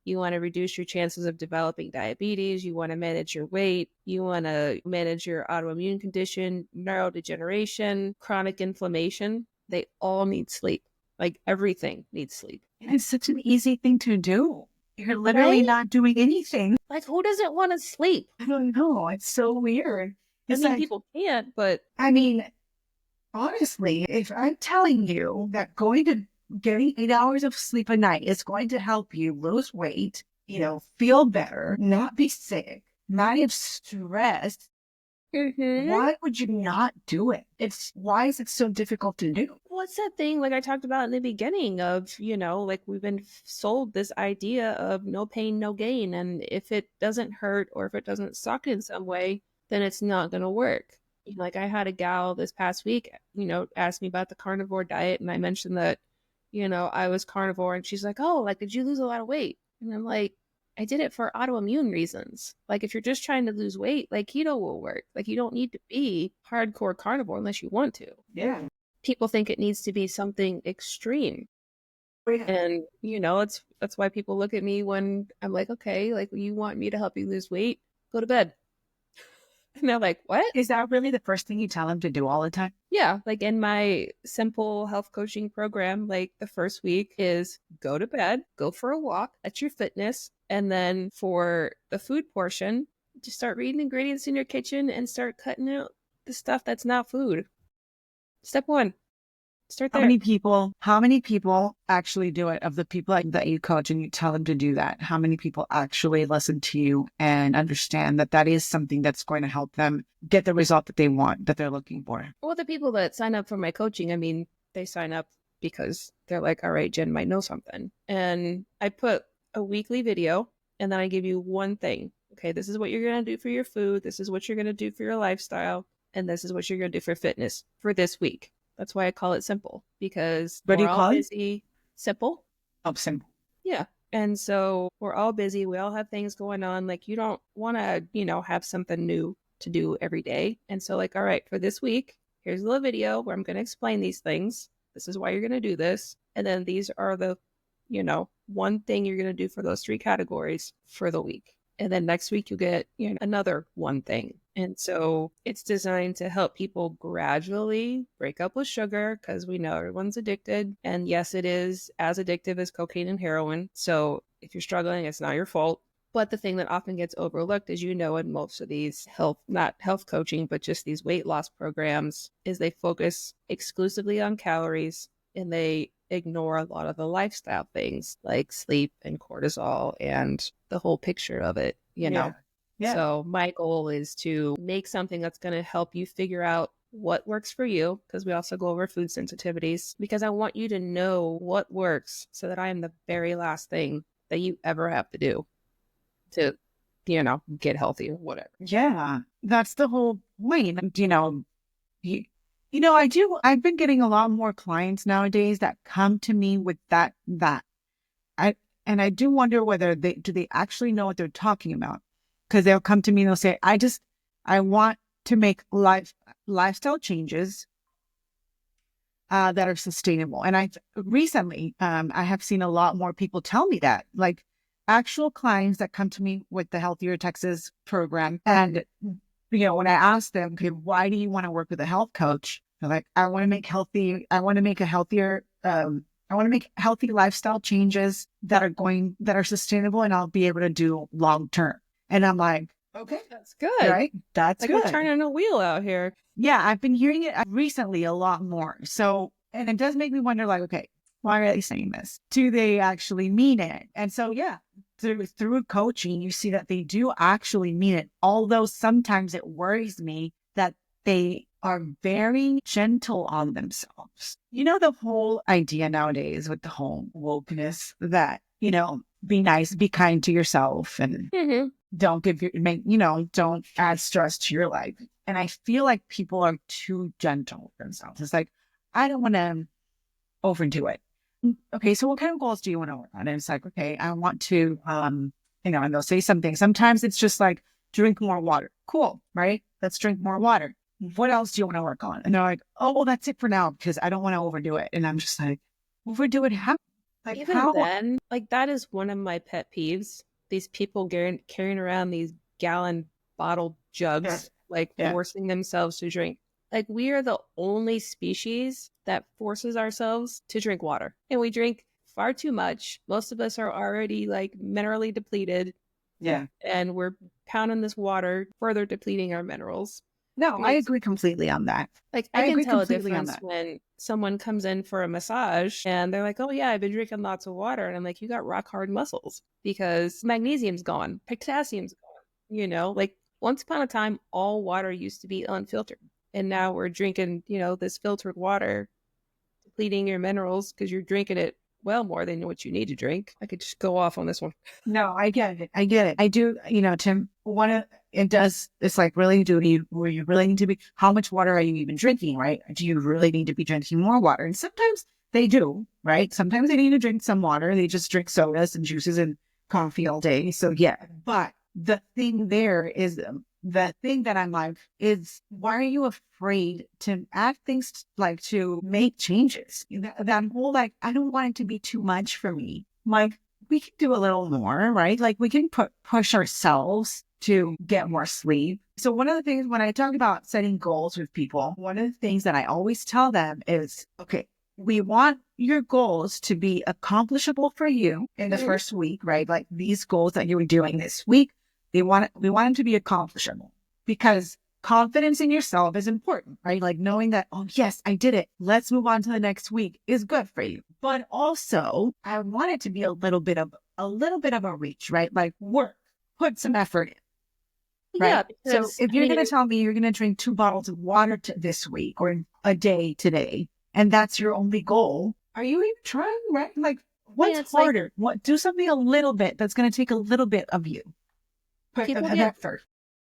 You want to reduce your chances of developing diabetes. You want to manage your weight. You want to manage your autoimmune condition, neurodegeneration, chronic inflammation. They all need sleep. Like everything needs sleep. And it's such an easy thing to do. You're literally not doing anything. Like, who doesn't want to sleep? I don't know. It's so weird. It's people can't, but I mean, honestly, if I'm telling you that getting 8 hours of sleep a night is going to help you lose weight, feel better, not be sick, not have stress, why would you not do it? Why is it so difficult to do? What's that thing like I talked about in the beginning of, like we've been sold this idea of no pain, no gain. And if it doesn't hurt or if it doesn't suck in some way, then it's not going to work. Like I had a gal this past week, ask me about the carnivore diet. And I mentioned that, I was carnivore, and she's like, oh, like, did you lose a lot of weight? And I'm like, I did it for autoimmune reasons. Like, if you're just trying to lose weight, like keto will work. Like, you don't need to be hardcore carnivore unless you want to. Yeah. People think it needs to be something extreme. Yeah. And, that's why people look at me when I'm like, okay, like, you want me to help you lose weight? Go to bed. And they're like, what? Is that really the first thing you tell them to do all the time? Yeah. Like in my simple health coaching program, like the first week is go to bed, go for a walk, that's your fitness. And then for the food portion, just start reading ingredients in your kitchen and start cutting out the stuff that's not food. Step one. Start there. How many people actually do it? Of the people that you coach and you tell them to do that, how many people actually listen to you and understand that is something that's going to help them get the result that they want, that they're looking for? Well, the people that sign up for my coaching, I mean, they sign up because they're like, all right, Jen might know something. And I put a weekly video, and then I give you one thing. Okay, this is what you're going to do for your food. This is what you're going to do for your lifestyle. And this is what you're going to do for fitness for this week. That's why I call it simple, because we're all busy. Simple? Oh, simple. Yeah. And so we're all busy. We all have things going on. Like you don't want to, have something new to do every day. And so like, all right, for this week, here's a little video where I'm going to explain these things. This is why you're going to do this. And then these are the, one thing you're going to do for those 3 categories for the week. And then next week you'll get another one thing. And so it's designed to help people gradually break up with sugar, because we know everyone's addicted. And yes, it is as addictive as cocaine and heroin. So if you're struggling, it's not your fault. But the thing that often gets overlooked, as you know, in most of these not health coaching, but just these weight loss programs, is they focus exclusively on calories and they ignore a lot of the lifestyle things like sleep and cortisol and the whole picture of it, know? Yeah. So my goal is to make something that's going to help you figure out what works for you, because we also go over food sensitivities, because I want you to know what works so that I am the very last thing that you ever have to do to, get healthy or whatever. Yeah, that's the whole point. I've been getting a lot more clients nowadays that come to me with that. And I do wonder whether do they actually know what they're talking about? Because they'll come to me and they'll say, I want to make lifestyle changes that are sustainable. And I have seen a lot more people tell me that, like actual clients that come to me with the Healthier Texas program. And, when I ask them, okay, why do you want to work with a health coach? They're like, I want to make healthy lifestyle changes that are sustainable and I'll be able to do long term. And I'm like, okay, that's good. Right? That's like good. We're turning a wheel out here. Yeah, I've been hearing it recently a lot more. So, and it does make me wonder, like, okay, why are they saying this? Do they actually mean it? And so, yeah, through coaching, you see that they do actually mean it. Although sometimes it worries me that they are very gentle on themselves. The whole idea nowadays with the whole wokeness that, be nice, be kind to yourself, and don't add stress to your life. And I feel like people are too gentle with themselves. It's like, I don't want to overdo it. Okay, so what kind of goals do you want to work on? And it's like, okay, I want to, and they'll say something. Sometimes it's just like, drink more water. Cool, right? Let's drink more water. What else do you want to work on? And they're like, oh, well, that's it for now, because I don't want to overdo it. And I'm just like, overdo it how? Like Even how? then, like that is one of my pet peeves. These people carrying around these gallon bottle jugs, like Yeah. forcing themselves to drink. Like we are the only species that forces ourselves to drink water. And we drink far too much. Most of us are already like minerally depleted. Yeah. And we're pounding this water, further depleting our minerals. No, I agree completely on that. Like I I can agree tell a completely on difference that. when someone comes in for a massage and they're like, "Oh yeah, I've been drinking lots of water," and I'm like, "You got rock hard muscles because magnesium's gone, potassium's gone." Like once upon a time, all water used to be unfiltered, and now we're drinking, this filtered water, depleting your minerals because you're drinking it well more than what you need to drink. I could just go off on this one. No, I get it. I get it. I do, Tim, it's like, really, were you really need to be, how much water are you even drinking, right? Do you really need to be drinking more water? And sometimes they do, right? Sometimes they need to drink some water. They just drink sodas and juices and coffee all day. So yeah, but the thing there is, the thing that I'm like is, why are you afraid to add things like to make changes? That whole, like, I don't want it to be too much for me. Like, we can do a little more, right? Like we can push ourselves to get more sleep. So one of the things when I talk about setting goals with people, one of the things that I always tell them is, okay, we want your goals to be accomplishable for you in the first week, right? Like these goals that you were doing this week, we want them to be accomplishable because confidence in yourself is important, right? Like knowing that, oh, yes, I did it. Let's move on to the next week is good for you. But also I want it to be a little bit of a reach, right? Like work, put some effort in, right? Yeah, So if you're going to tell me you're going to drink 2 bottles of water this week or a day today, and that's your only goal, are you even trying, right? Like what's harder? Do something a little bit that's going to take a little bit of you. People get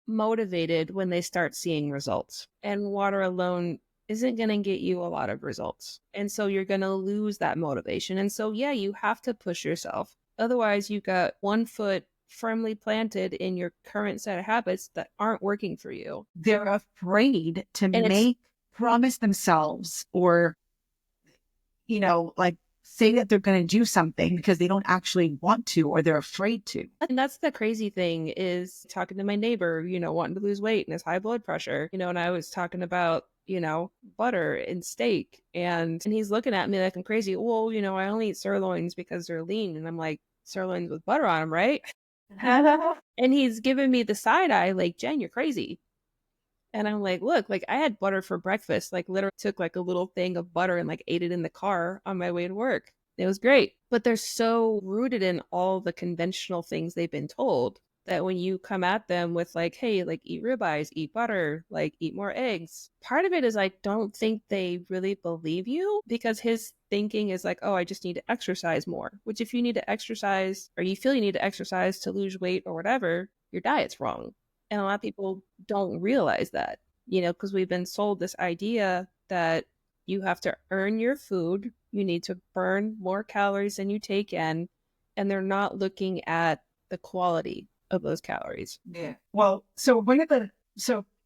motivated when they start seeing results, and water alone isn't going to get you a lot of results. And so you're going to lose that motivation. And so, yeah, you have to push yourself. Otherwise, you got one foot firmly planted in your current set of habits that aren't working for you. They're afraid to promise themselves or, like say that they're going to do something because they don't actually want to, or they're afraid to. And that's the crazy thing is talking to my neighbor, wanting to lose weight and his high blood pressure, and I was talking about, butter and steak and he's looking at me like I'm crazy. Well, I only eat sirloins because they're lean. And I'm like, sirloins with butter on them, right? And he's giving me the side eye like, Jen, you're crazy. And I'm like, look, like I had butter for breakfast, like literally took like a little thing of butter and like ate it in the car on my way to work. It was great. But they're so rooted in all the conventional things they've been told that when you come at them with like, hey, like eat ribeyes, eat butter, like eat more eggs, part of it is I don't think they really believe you because his thinking is like, oh, I just need to exercise more, which if you need to exercise or you feel you need to exercise to lose weight or whatever, your diet's wrong. And a lot of people don't realize that, because we've been sold this idea that you have to earn your food. You need to burn more calories than you take in. And they're not looking at the quality of those calories. Yeah. Well, so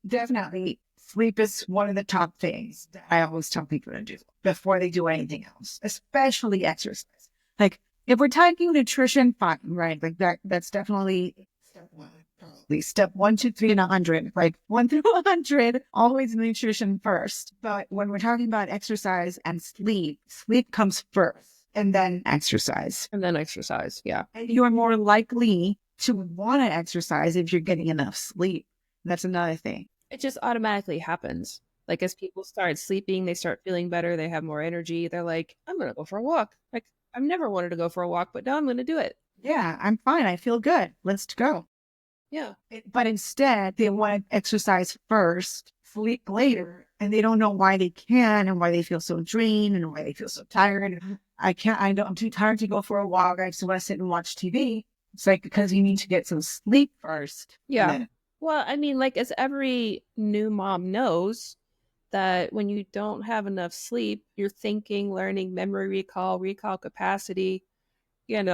definitely sleep is one of the top things that I always tell people to do before they do anything else, especially exercise. Like if we're talking nutrition, fine, right? Like that's definitely step one. Probably step 1, 2, 3, and 100, like 1 through 100, always nutrition first. But when we're talking about exercise and sleep comes first and then exercise. And then exercise, yeah. And you are more likely to want to exercise if you're getting enough sleep. That's another thing. It just automatically happens. Like as people start sleeping, they start feeling better. They have more energy. They're like, I'm going to go for a walk. Like I've never wanted to go for a walk, but now I'm going to do it. Yeah, I'm fine. I feel good. Let's go. Yeah. But instead, they want to exercise first, sleep later, and they don't know why they can and why they feel so drained and why they feel so tired. I'm too tired to go for a walk. I just want to sit and watch TV. It's like because you need to get some sleep first. Yeah. Well, I mean, like as every new mom knows that when you don't have enough sleep, your thinking, learning, memory recall capacity, I don't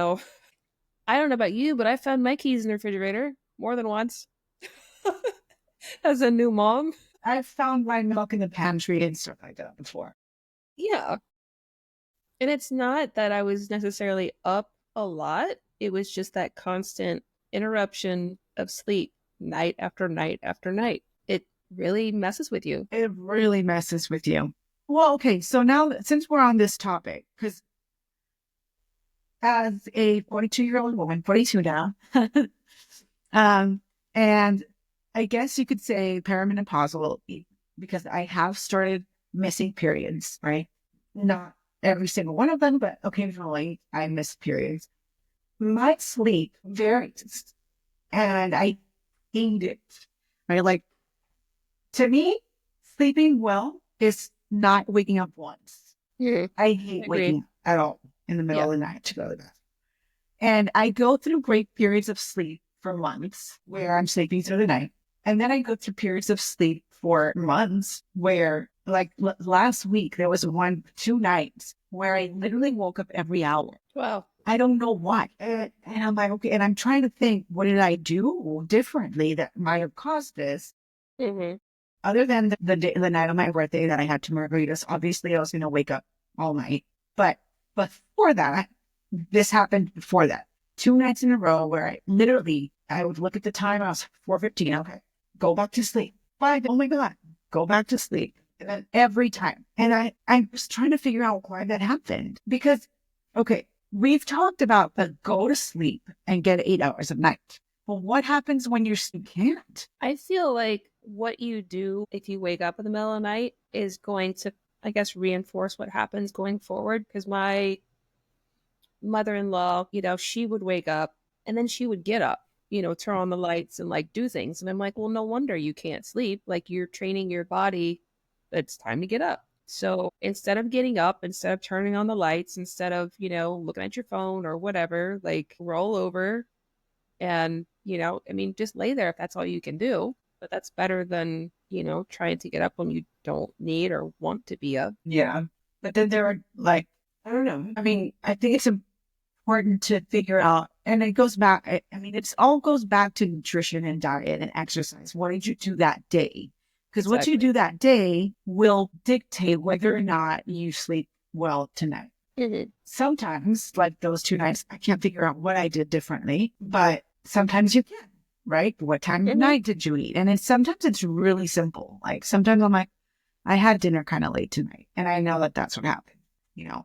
know about you, but I found my keys in the refrigerator more than once as a new mom. I've found my milk in the pantry and stuff like that before. Yeah. And it's not that I was necessarily up a lot. It was just that constant interruption of sleep night after night after night. It really messes with you. It really messes with you. Well, okay. So now, since we're on this topic, because as a 42-year-old woman, 42 now, and I guess you could say perimenopausal because I have started missing periods, right? Not every single one of them, but occasionally I miss periods. My sleep varies and I hate it, right? Like, to me, sleeping well is not waking up once. Mm-hmm. I hate Agreed. waking up at all in the middle of the night to go to the bathroom. And I go through great periods of sleep for months where I'm sleeping through the night. And then I go through periods of sleep for months where, like last week, there was 2 nights where I literally woke up every hour. Wow. I don't know why. And I'm like, okay. And I'm trying to think, what did I do differently that might have caused this? Mm-hmm. Other than the night of my birthday that I had 2 margaritas, obviously I was going to wake up all night. But before that, this happened before that. 2 nights in a row where I would look at the time. I was 4:15. Okay, go back to sleep. 5. Oh my God, go back to sleep. And then every time. And I was trying to figure out why that happened. Because, okay, we've talked about the go to sleep and get 8 hours of night. Well, what happens when you can't? I feel like what you do if you wake up in the middle of the night is going to, I guess, reinforce what happens going forward. Because my mother-in-law, she would wake up and then she would get up, turn on the lights and like do things. And I'm like, well, no wonder you can't sleep. Like you're training your body. It's time to get up. So instead of getting up, instead of turning on the lights, instead of, looking at your phone or whatever, like roll over and, just lay there if that's all you can do. But that's better than, trying to get up when you don't need or want to be up. Yeah. But then there are like, I don't know. I mean, I think it's important to figure out, and it goes back, it all goes back to nutrition and diet and exercise. What did you do that day? Because what you do that day will dictate whether or not you sleep well tonight. Mm-hmm. Sometimes, like those 2 nights, I can't figure out what I did differently, but sometimes you can, right? What time of night did you eat? And sometimes it's really simple. Like sometimes I'm like, I had dinner kind of late tonight, and I know that that's what happened,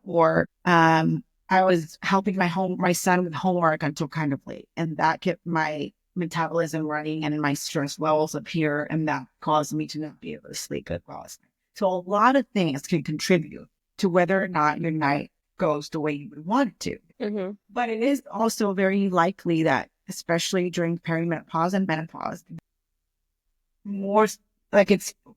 or I was helping my son with homework until kind of late, and that kept my metabolism running and my stress levels up here, and that caused me to not be able to sleep as well as night. So a lot of things can contribute to whether or not your night goes the way you would want it to. Mm-hmm. But it is also very likely that, especially during perimenopause and menopause,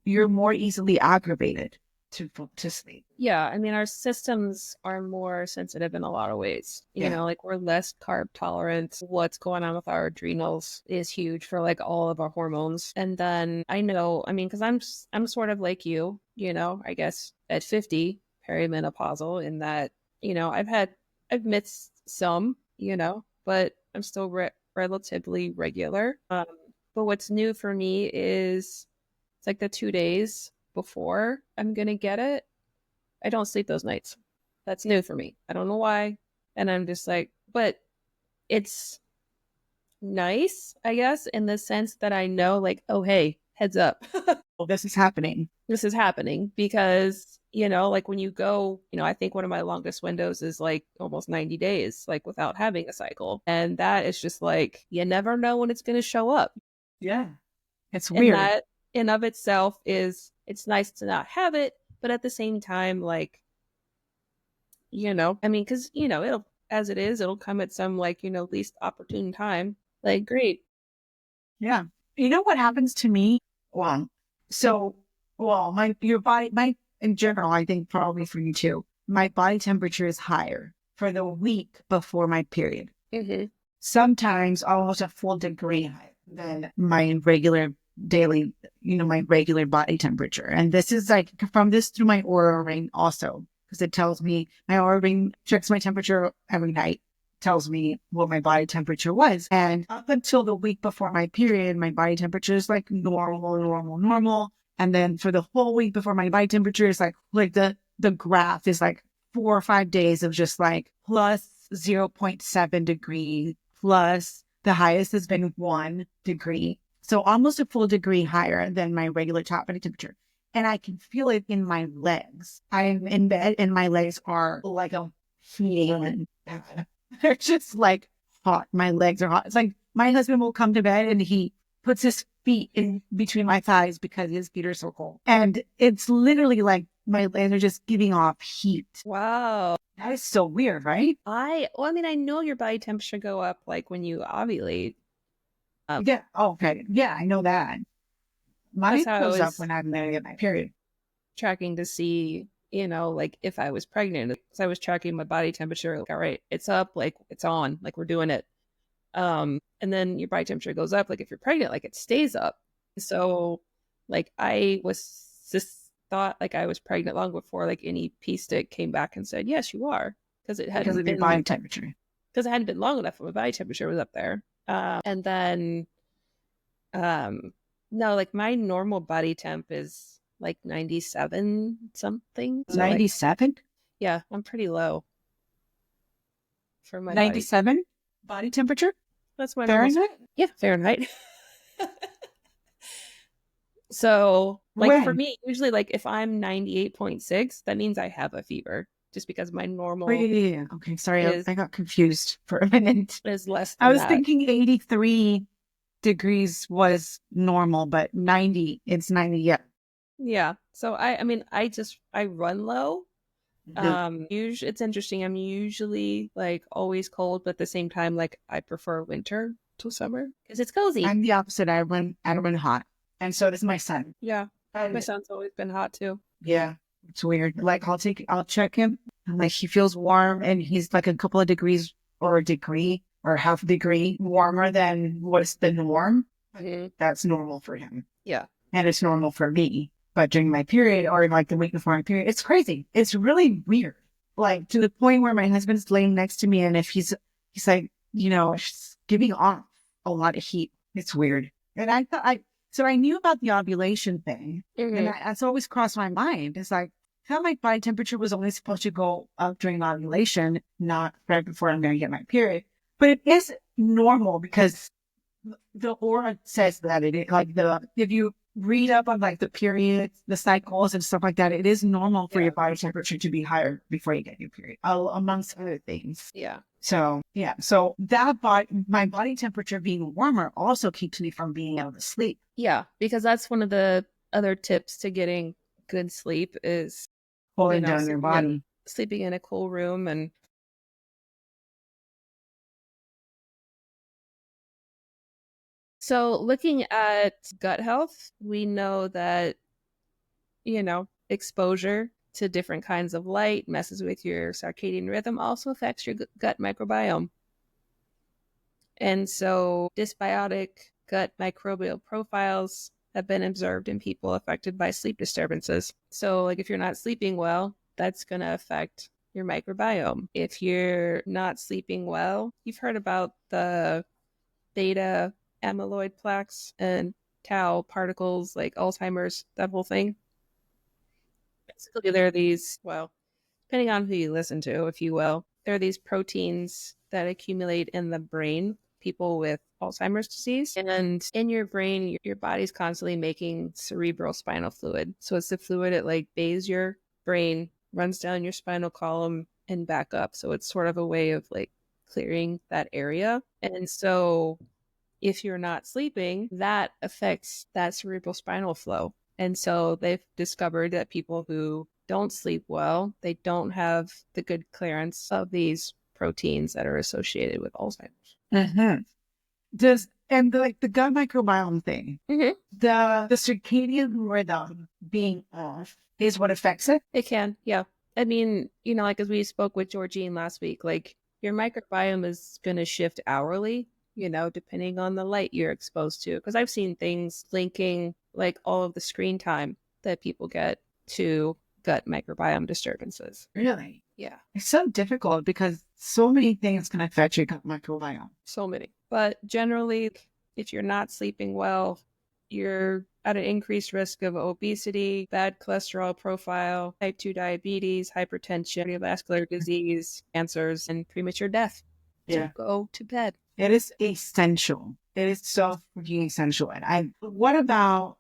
you're more easily aggravated to sleep. Yeah, our systems are more sensitive in a lot of ways. Like we're less carb tolerant. What's going on with our adrenals is huge for like all of our hormones. And then I know, because I'm sort of like you, I guess at 50 perimenopausal in that, I've missed some, but I'm still relatively regular. But what's new for me is it's like the 2 days before I'm going to get it, I don't sleep those nights. That's new for me. I don't know why. And I'm just like, but it's nice, I guess, in the sense that I know like, oh, hey, heads up. Well, this is happening. This is happening because, like when you go, I think one of my longest windows is like almost 90 days, like without having a cycle. And that is just like, you never know when it's going to show up. Yeah. It's weird. And that in of itself it's nice to not have it, but at the same time, like, because, it'll, as it is, it'll come at some like, least opportune time. Like, great. Yeah. You know what happens to me? Your body, in general, I think probably for you too, my body temperature is higher for the week before my period. Mm-hmm. Sometimes almost a full degree higher than my regular daily, my regular body temperature. And this is like from this through my Oura ring also, because it tells me my Oura ring checks my temperature every night, tells me what my body temperature was. And up until the week before my period, my body temperature is like normal. And then for the whole week before my body temperature is like the graph is like 4 or 5 days of just like plus 0.7 degree, plus the highest has been 1 degree. So almost a full degree higher than my regular top body temperature. And I can feel it in my legs. I'm in bed and my legs are like a heating. They're just like hot. My legs are hot. It's like my husband will come to bed and he puts his feet in between my thighs because his feet are so cold. And it's literally like my legs are just giving off heat. Wow. That is so weird, right? I know your body temperature go up like when you ovulate. Yeah. Oh, okay. Yeah, I know that. Mine That's how I goes up was when I'm going to get my period. tracking to see, like if I was pregnant. Because I was tracking my body temperature. Like, all right, it's up, like it's on, like we're doing it. And then your body temperature goes up. Like if you're pregnant, like it stays up. So like I was just thought like I was pregnant long before like any pee stick came back and said, yes, you are. Because it hadn't Because of your body temperature. Because it hadn't been long enough. My body temperature was up there. And then, no, like my normal body temp is like 97 something. So 97? like, yeah, I'm pretty low for my 97 body temperature? That's my Fahrenheit? normal. Yeah, Fahrenheit. So, like for me, usually, like if I'm 98.6, that means I have a fever, just because my normal Yeah. Okay, sorry, I got confused for a minute. is less than I was that. thinking 83 degrees was normal, but 90, it's 90, yeah. Yeah. So I mean, I run low. Usually it's interesting. I'm usually like always cold, but at the same time, like I prefer winter to summer because it's cozy. I'm the opposite. I run hot, and so does my son. Yeah, my son's always been hot too. Yeah, it's weird. Like I'll check him, and like he feels warm, and he's like a couple of degrees or a degree or half a degree warmer than what's the norm. Mm-hmm. That's normal for him. Yeah, and it's normal for me. But during my period or like the week before my period, it's crazy. It's really weird. Like to the point where my husband's laying next to me, and if he's like, giving off a lot of heat. It's weird. And so I knew about the ovulation thing, and that's always crossed my mind. It's like, I felt like body temperature was only supposed to go up during ovulation, not right before I'm going to get my period. But it is normal because the aura says that it is like if you read up on like the periods, the cycles and stuff like that, it is normal for your body temperature to be higher before you get your period, amongst other things. Yeah. So that my body temperature being warmer also keeps me from being able to sleep. Yeah, because that's one of the other tips to getting good sleep is cooling down your body. Sleeping in a cool room. And so looking at gut health, we know that, exposure to different kinds of light messes with your circadian rhythm, also affects your gut microbiome. And so dysbiotic gut microbial profiles have been observed in people affected by sleep disturbances. So like if you're not sleeping well, that's going to affect your microbiome. If you're not sleeping well, you've heard about the beta amyloid plaques and tau particles, like Alzheimer's, that whole thing. Basically, there are these, well, depending on who you listen to, if you will, there are these proteins that accumulate in the brain, people with Alzheimer's disease. And in your brain, your body's constantly making cerebral spinal fluid. So it's the fluid that like bathes your brain, runs down your spinal column and back up. So it's sort of a way of like clearing that area. And so if you're not sleeping, that affects that cerebral spinal flow. And so they've discovered that people who don't sleep well, they don't have the good clearance of these proteins that are associated with Alzheimer's. Mm-hmm. The gut microbiome thing, the circadian rhythm being off is what affects it? It can, yeah. I mean, like as we spoke with Georgine last week, like your microbiome is going to shift hourly, depending on the light you're exposed to. Because I've seen things linking like all of the screen time that people get to gut microbiome disturbances. Really? Yeah. It's so difficult because so many things can affect your gut microbiome. So many. But generally, if you're not sleeping well, you're at an increased risk of obesity, bad cholesterol profile, type 2 diabetes, hypertension, cardiovascular disease, cancers, and premature death. Yeah. So go to bed. It is essential. It is so freaking essential. And what about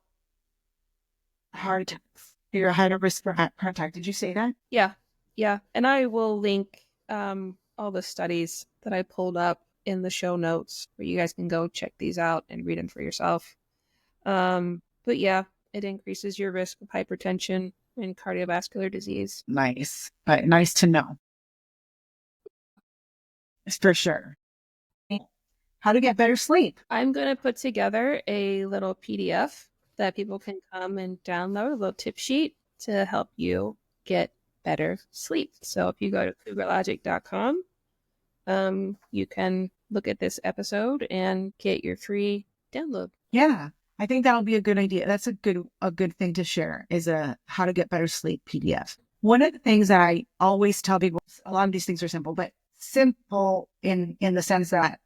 heart attacks? You're a higher risk for heart attack. Did you say that? Yeah. Yeah. And I will link all the studies that I pulled up in the show notes where you guys can go check these out and read them for yourself. But yeah, it increases your risk of hypertension and cardiovascular disease. Nice. But nice to know. It's for sure. How to get better sleep. I'm going to put together a little PDF that people can come and download, a little tip sheet to help you get better sleep. So if you go to cougarlogic.com, you can look at this episode and get your free download. Yeah, I think that'll be a good idea. That's a good thing to share is a how to get better sleep PDF. One of the things that I always tell people, a lot of these things are simple, but simple in the sense that,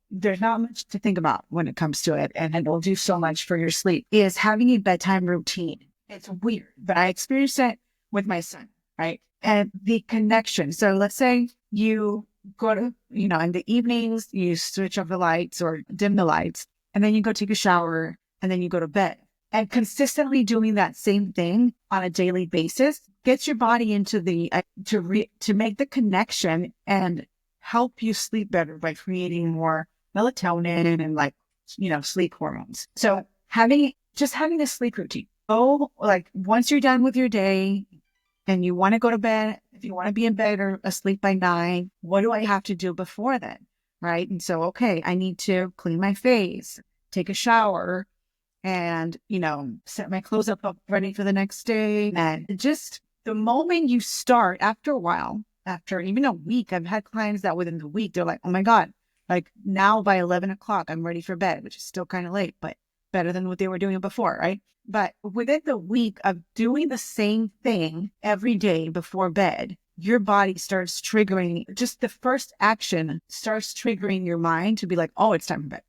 there's not much to think about when it comes to it, and it'll do so much for your sleep, is having a bedtime routine. It's weird, but I experienced it with my son, right? And the connection. So let's say you go to, in the evenings, you switch off the lights or dim the lights, and then you go take a shower, and then you go to bed. And consistently doing that same thing on a daily basis gets your body into the, to make the connection and help you sleep better by creating more melatonin and sleep hormones. So having a sleep routine. Once you're done with your day and you want to go to bed, if you want to be in bed or asleep by 9, what do I have to do before then? Right. And so, okay, I need to clean my face, take a shower, and, set my clothes up ready for the next day. And just the moment you start, after a while, after even a week, I've had clients that within the week, they're like, oh my God, now by 11 o'clock, I'm ready for bed, which is still kind of late, but better than what they were doing before, right? But within the week of doing the same thing every day before bed, your body starts triggering, just the first action starts triggering your mind to be like, oh, it's time for bed.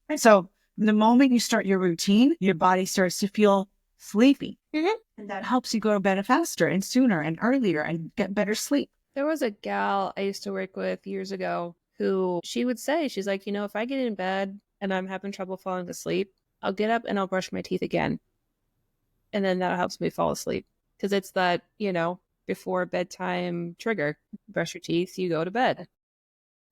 And so the moment you start your routine, your body starts to feel sleepy. Mm-hmm. And that helps you go to bed faster and sooner and earlier and get better sleep. There was a gal I used to work with years ago who she would say, she's like, if I get in bed and I'm having trouble falling asleep, I'll get up and I'll brush my teeth again. And then that helps me fall asleep. Because it's that, before bedtime trigger. Brush your teeth, you go to bed.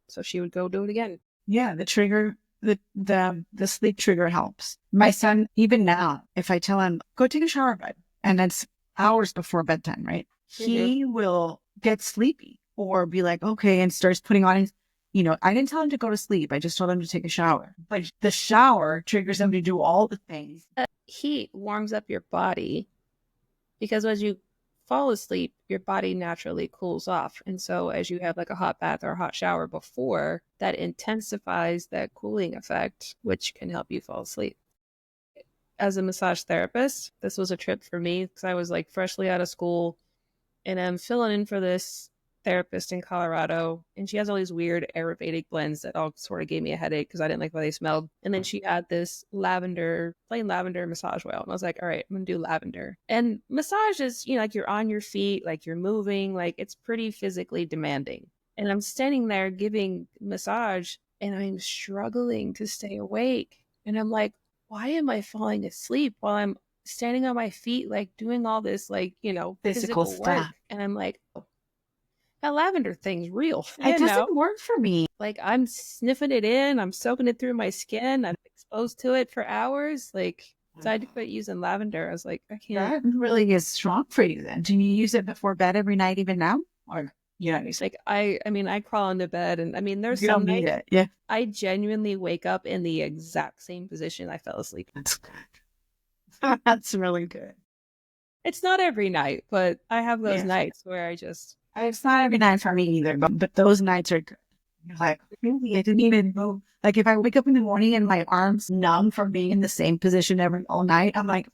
So she would go do it again. Yeah, the trigger, the sleep trigger helps. My son, even now, if I tell him, go take a shower, bud, and that's hours before bedtime, right? Mm-hmm. He will get sleepy or be like, okay, and starts putting on his, I didn't tell him to go to sleep. I just told him to take a shower. But the shower triggers him to do all the things. Heat warms up your body because as you fall asleep, your body naturally cools off. And so as you have a hot bath or a hot shower before, that intensifies that cooling effect, which can help you fall asleep. As a massage therapist, this was a trip for me because I was freshly out of school and I'm filling in for this therapist in Colorado, and she has all these weird Ayurvedic blends that all sort of gave me a headache because I didn't like the way they smelled. And then she had this plain lavender massage oil, and I was like, all right, I'm gonna do lavender. And massage is, you're on your feet, you're moving, it's pretty physically demanding. And I'm standing there giving massage, and I'm struggling to stay awake. And I'm like, why am I falling asleep while I'm standing on my feet, doing all this, physical stuff. Work? And I'm like, oh, that lavender thing's real. It doesn't work for me. I'm sniffing it in. I'm soaking it through my skin. I'm exposed to it for hours. So I had to quit using lavender. I was like, I can't. That really is strong for you then. Do you use it before bed every night even now? Or, it's I crawl into bed and there's you some don't need nights it. Yeah. I genuinely wake up in the exact same position I fell asleep. That's good. That's really good. It's not every night, but I have those nights where it's not every night for me either, but those nights are good. I didn't even move. If I wake up in the morning and my arm's numb from being in the same position all night, I'm like,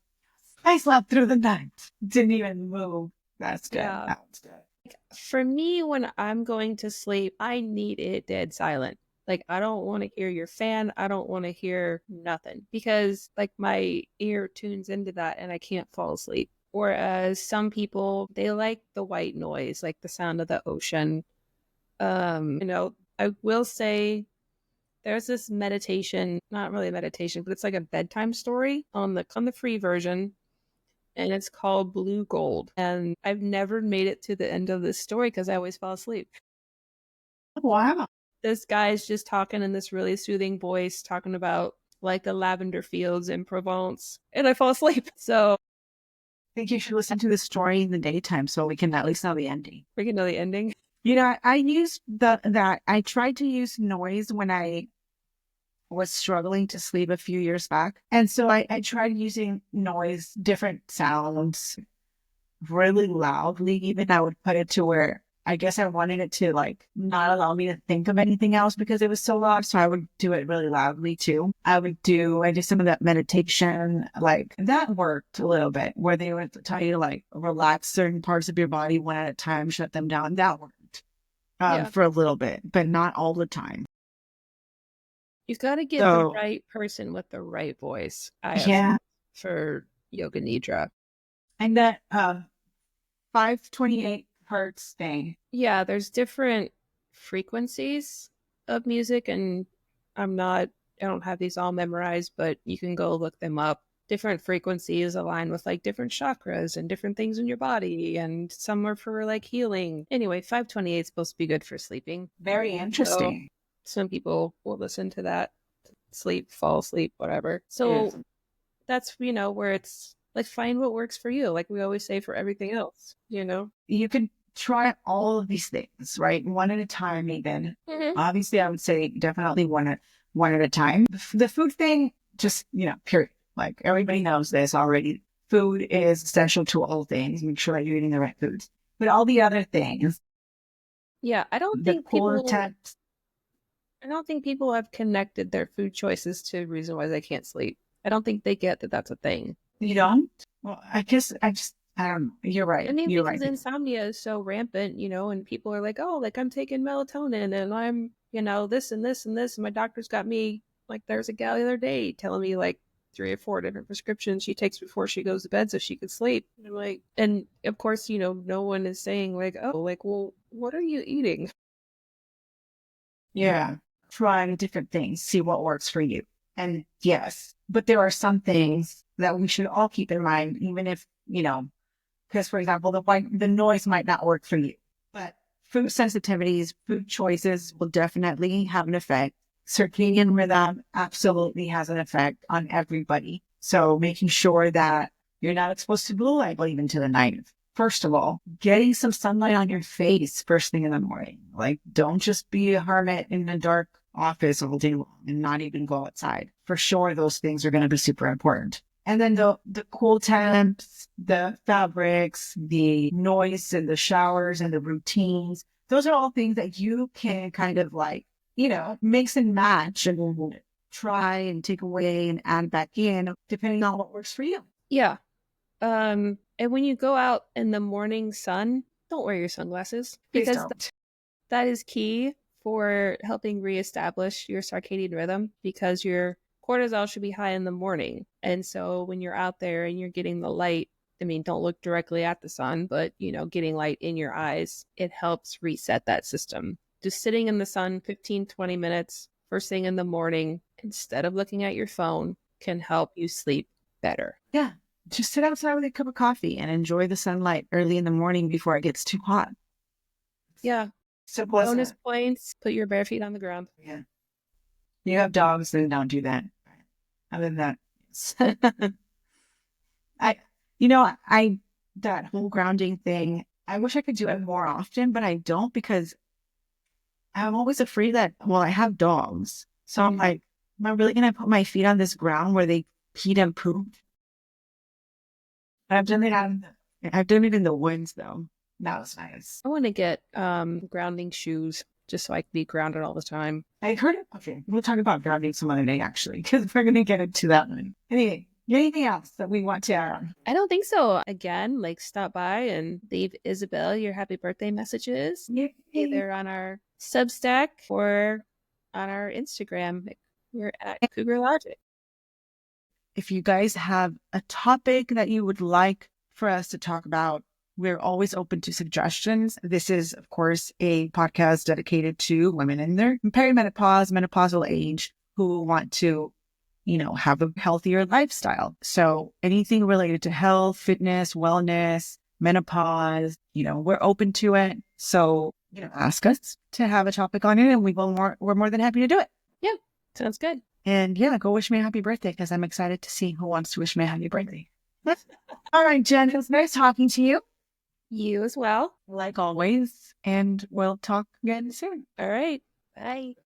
I slept through the night. Didn't even move. That's good. Yeah. That's good. For me, when I'm going to sleep, I need it dead silent. Like, I don't want to hear your fan. I don't want to hear nothing because like my ear tunes into that and I can't fall asleep. Whereas some people, they like the white noise, like the sound of the ocean. I will say there's this meditation, not really a meditation, but it's like a bedtime story on the free version, and it's called Blue Gold. And I've never made it to the end of this story because I always fall asleep. Wow. This guy's just talking in this really soothing voice, talking about like the lavender fields in Provence, and I fall asleep. So I think you should listen to the story in the daytime so we can at least know the ending. we can know the ending. You know, I used I tried to use noise when I was struggling to sleep a few years back. And so I tried using noise, different sounds, really loudly. Even I would put it to where I guess I wanted it to like not allow me to think of anything else because it was so loud. So I would do it really loudly too. I did some of that meditation, like that worked a little bit where they would tell you to like relax certain parts of your body one at a time, shut them down. That worked for a little bit, but not all the time. You've got to get the right person with the right voice. For Yoga Nidra. And that 528 hertz thing. Yeah, there's different frequencies of music, and I don't have these all memorized, but you can go look them up. Different frequencies align with like different chakras and different things in your body, and some are for like healing. Anyway, 528 is supposed to be good for sleeping. Very interesting. So some people will listen to that, fall asleep, whatever. So that's, where it's like, find what works for you. Like we always say for everything else, You can try all of these things, right? One at a time, even. Mm-hmm. Obviously, I would say definitely one at a time. The food thing, just, period. Like everybody knows this already. Food is essential to all things. Make sure you're eating the right foods. But all the other things. Yeah, I don't think people have connected their food choices to reason why they can't sleep. I don't think they get that that's a thing. You don't? Well, I don't know. You're right. I mean, because insomnia is so rampant, and people are like, oh, like I'm taking melatonin and I'm, this and this and this. And my doctor's got me, like, there's a gal the other day telling me like 3 or 4 different prescriptions she takes before she goes to bed so she could sleep. And I'm like, and of course, no one is saying like, oh, like, well, what are you eating? Yeah. Trying different things, see what works for you. And yes, but there are some things that we should all keep in mind, even if, because for example, the noise might not work for you, but food sensitivities, food choices will definitely have an effect. Circadian rhythm absolutely has an effect on everybody. So making sure that you're not exposed to blue light even to the night. First of all, getting some sunlight on your face first thing in the morning. Like, don't just be a hermit in a dark office all day long and not even go outside. For sure, those things are going to be super important. And then the cool temps, the fabrics, the noise and the showers and the routines. Those are all things that you can kind of like, mix and match and try and take away and add back in depending on what works for you. Yeah. And when you go out in the morning sun, don't wear your sunglasses because that is key for helping reestablish your circadian rhythm, because your cortisol should be high in the morning. And so when you're out there and you're getting the light, I mean, don't look directly at the sun, but, getting light in your eyes, it helps reset that system. Just sitting in the sun 15, 20 minutes first thing in the morning, instead of looking at your phone, can help you sleep better. Yeah. Just sit outside with a cup of coffee and enjoy the sunlight early in the morning before it gets too hot. Yeah. So bonus points, put your bare feet on the ground. Yeah. You have dogs, then don't do that. Other than that, that whole grounding thing, I wish I could do it more often, but I don't, because I'm always afraid that, I have dogs. So I'm like, am I really going to put my feet on this ground where they peed and pooped? I've done it in the woods though. That was nice. I want to get grounding shoes just so I can be grounded all the time. I heard it. Okay, we'll talk about grounding some other day actually, because we're going to get into that one. Anyway, anything else that we want to add on? I don't think so. Again, like, stop by and leave Isabel your happy birthday messages. Yay. Either on our Substack or on our Instagram. We're at Cougar Logic. If you guys have a topic that you would like for us to talk about, we're always open to suggestions. This is, of course, a podcast dedicated to women in their perimenopause, menopausal age who want to, have a healthier lifestyle. So anything related to health, fitness, wellness, menopause, we're open to it. So, ask us to have a topic on it and we're more than happy to do it. Yeah, sounds good. And yeah, go wish me a happy birthday because I'm excited to see who wants to wish me a happy birthday. All right, Jen, it was nice talking to you. You as well. Like always. And we'll talk again soon. All right. Bye.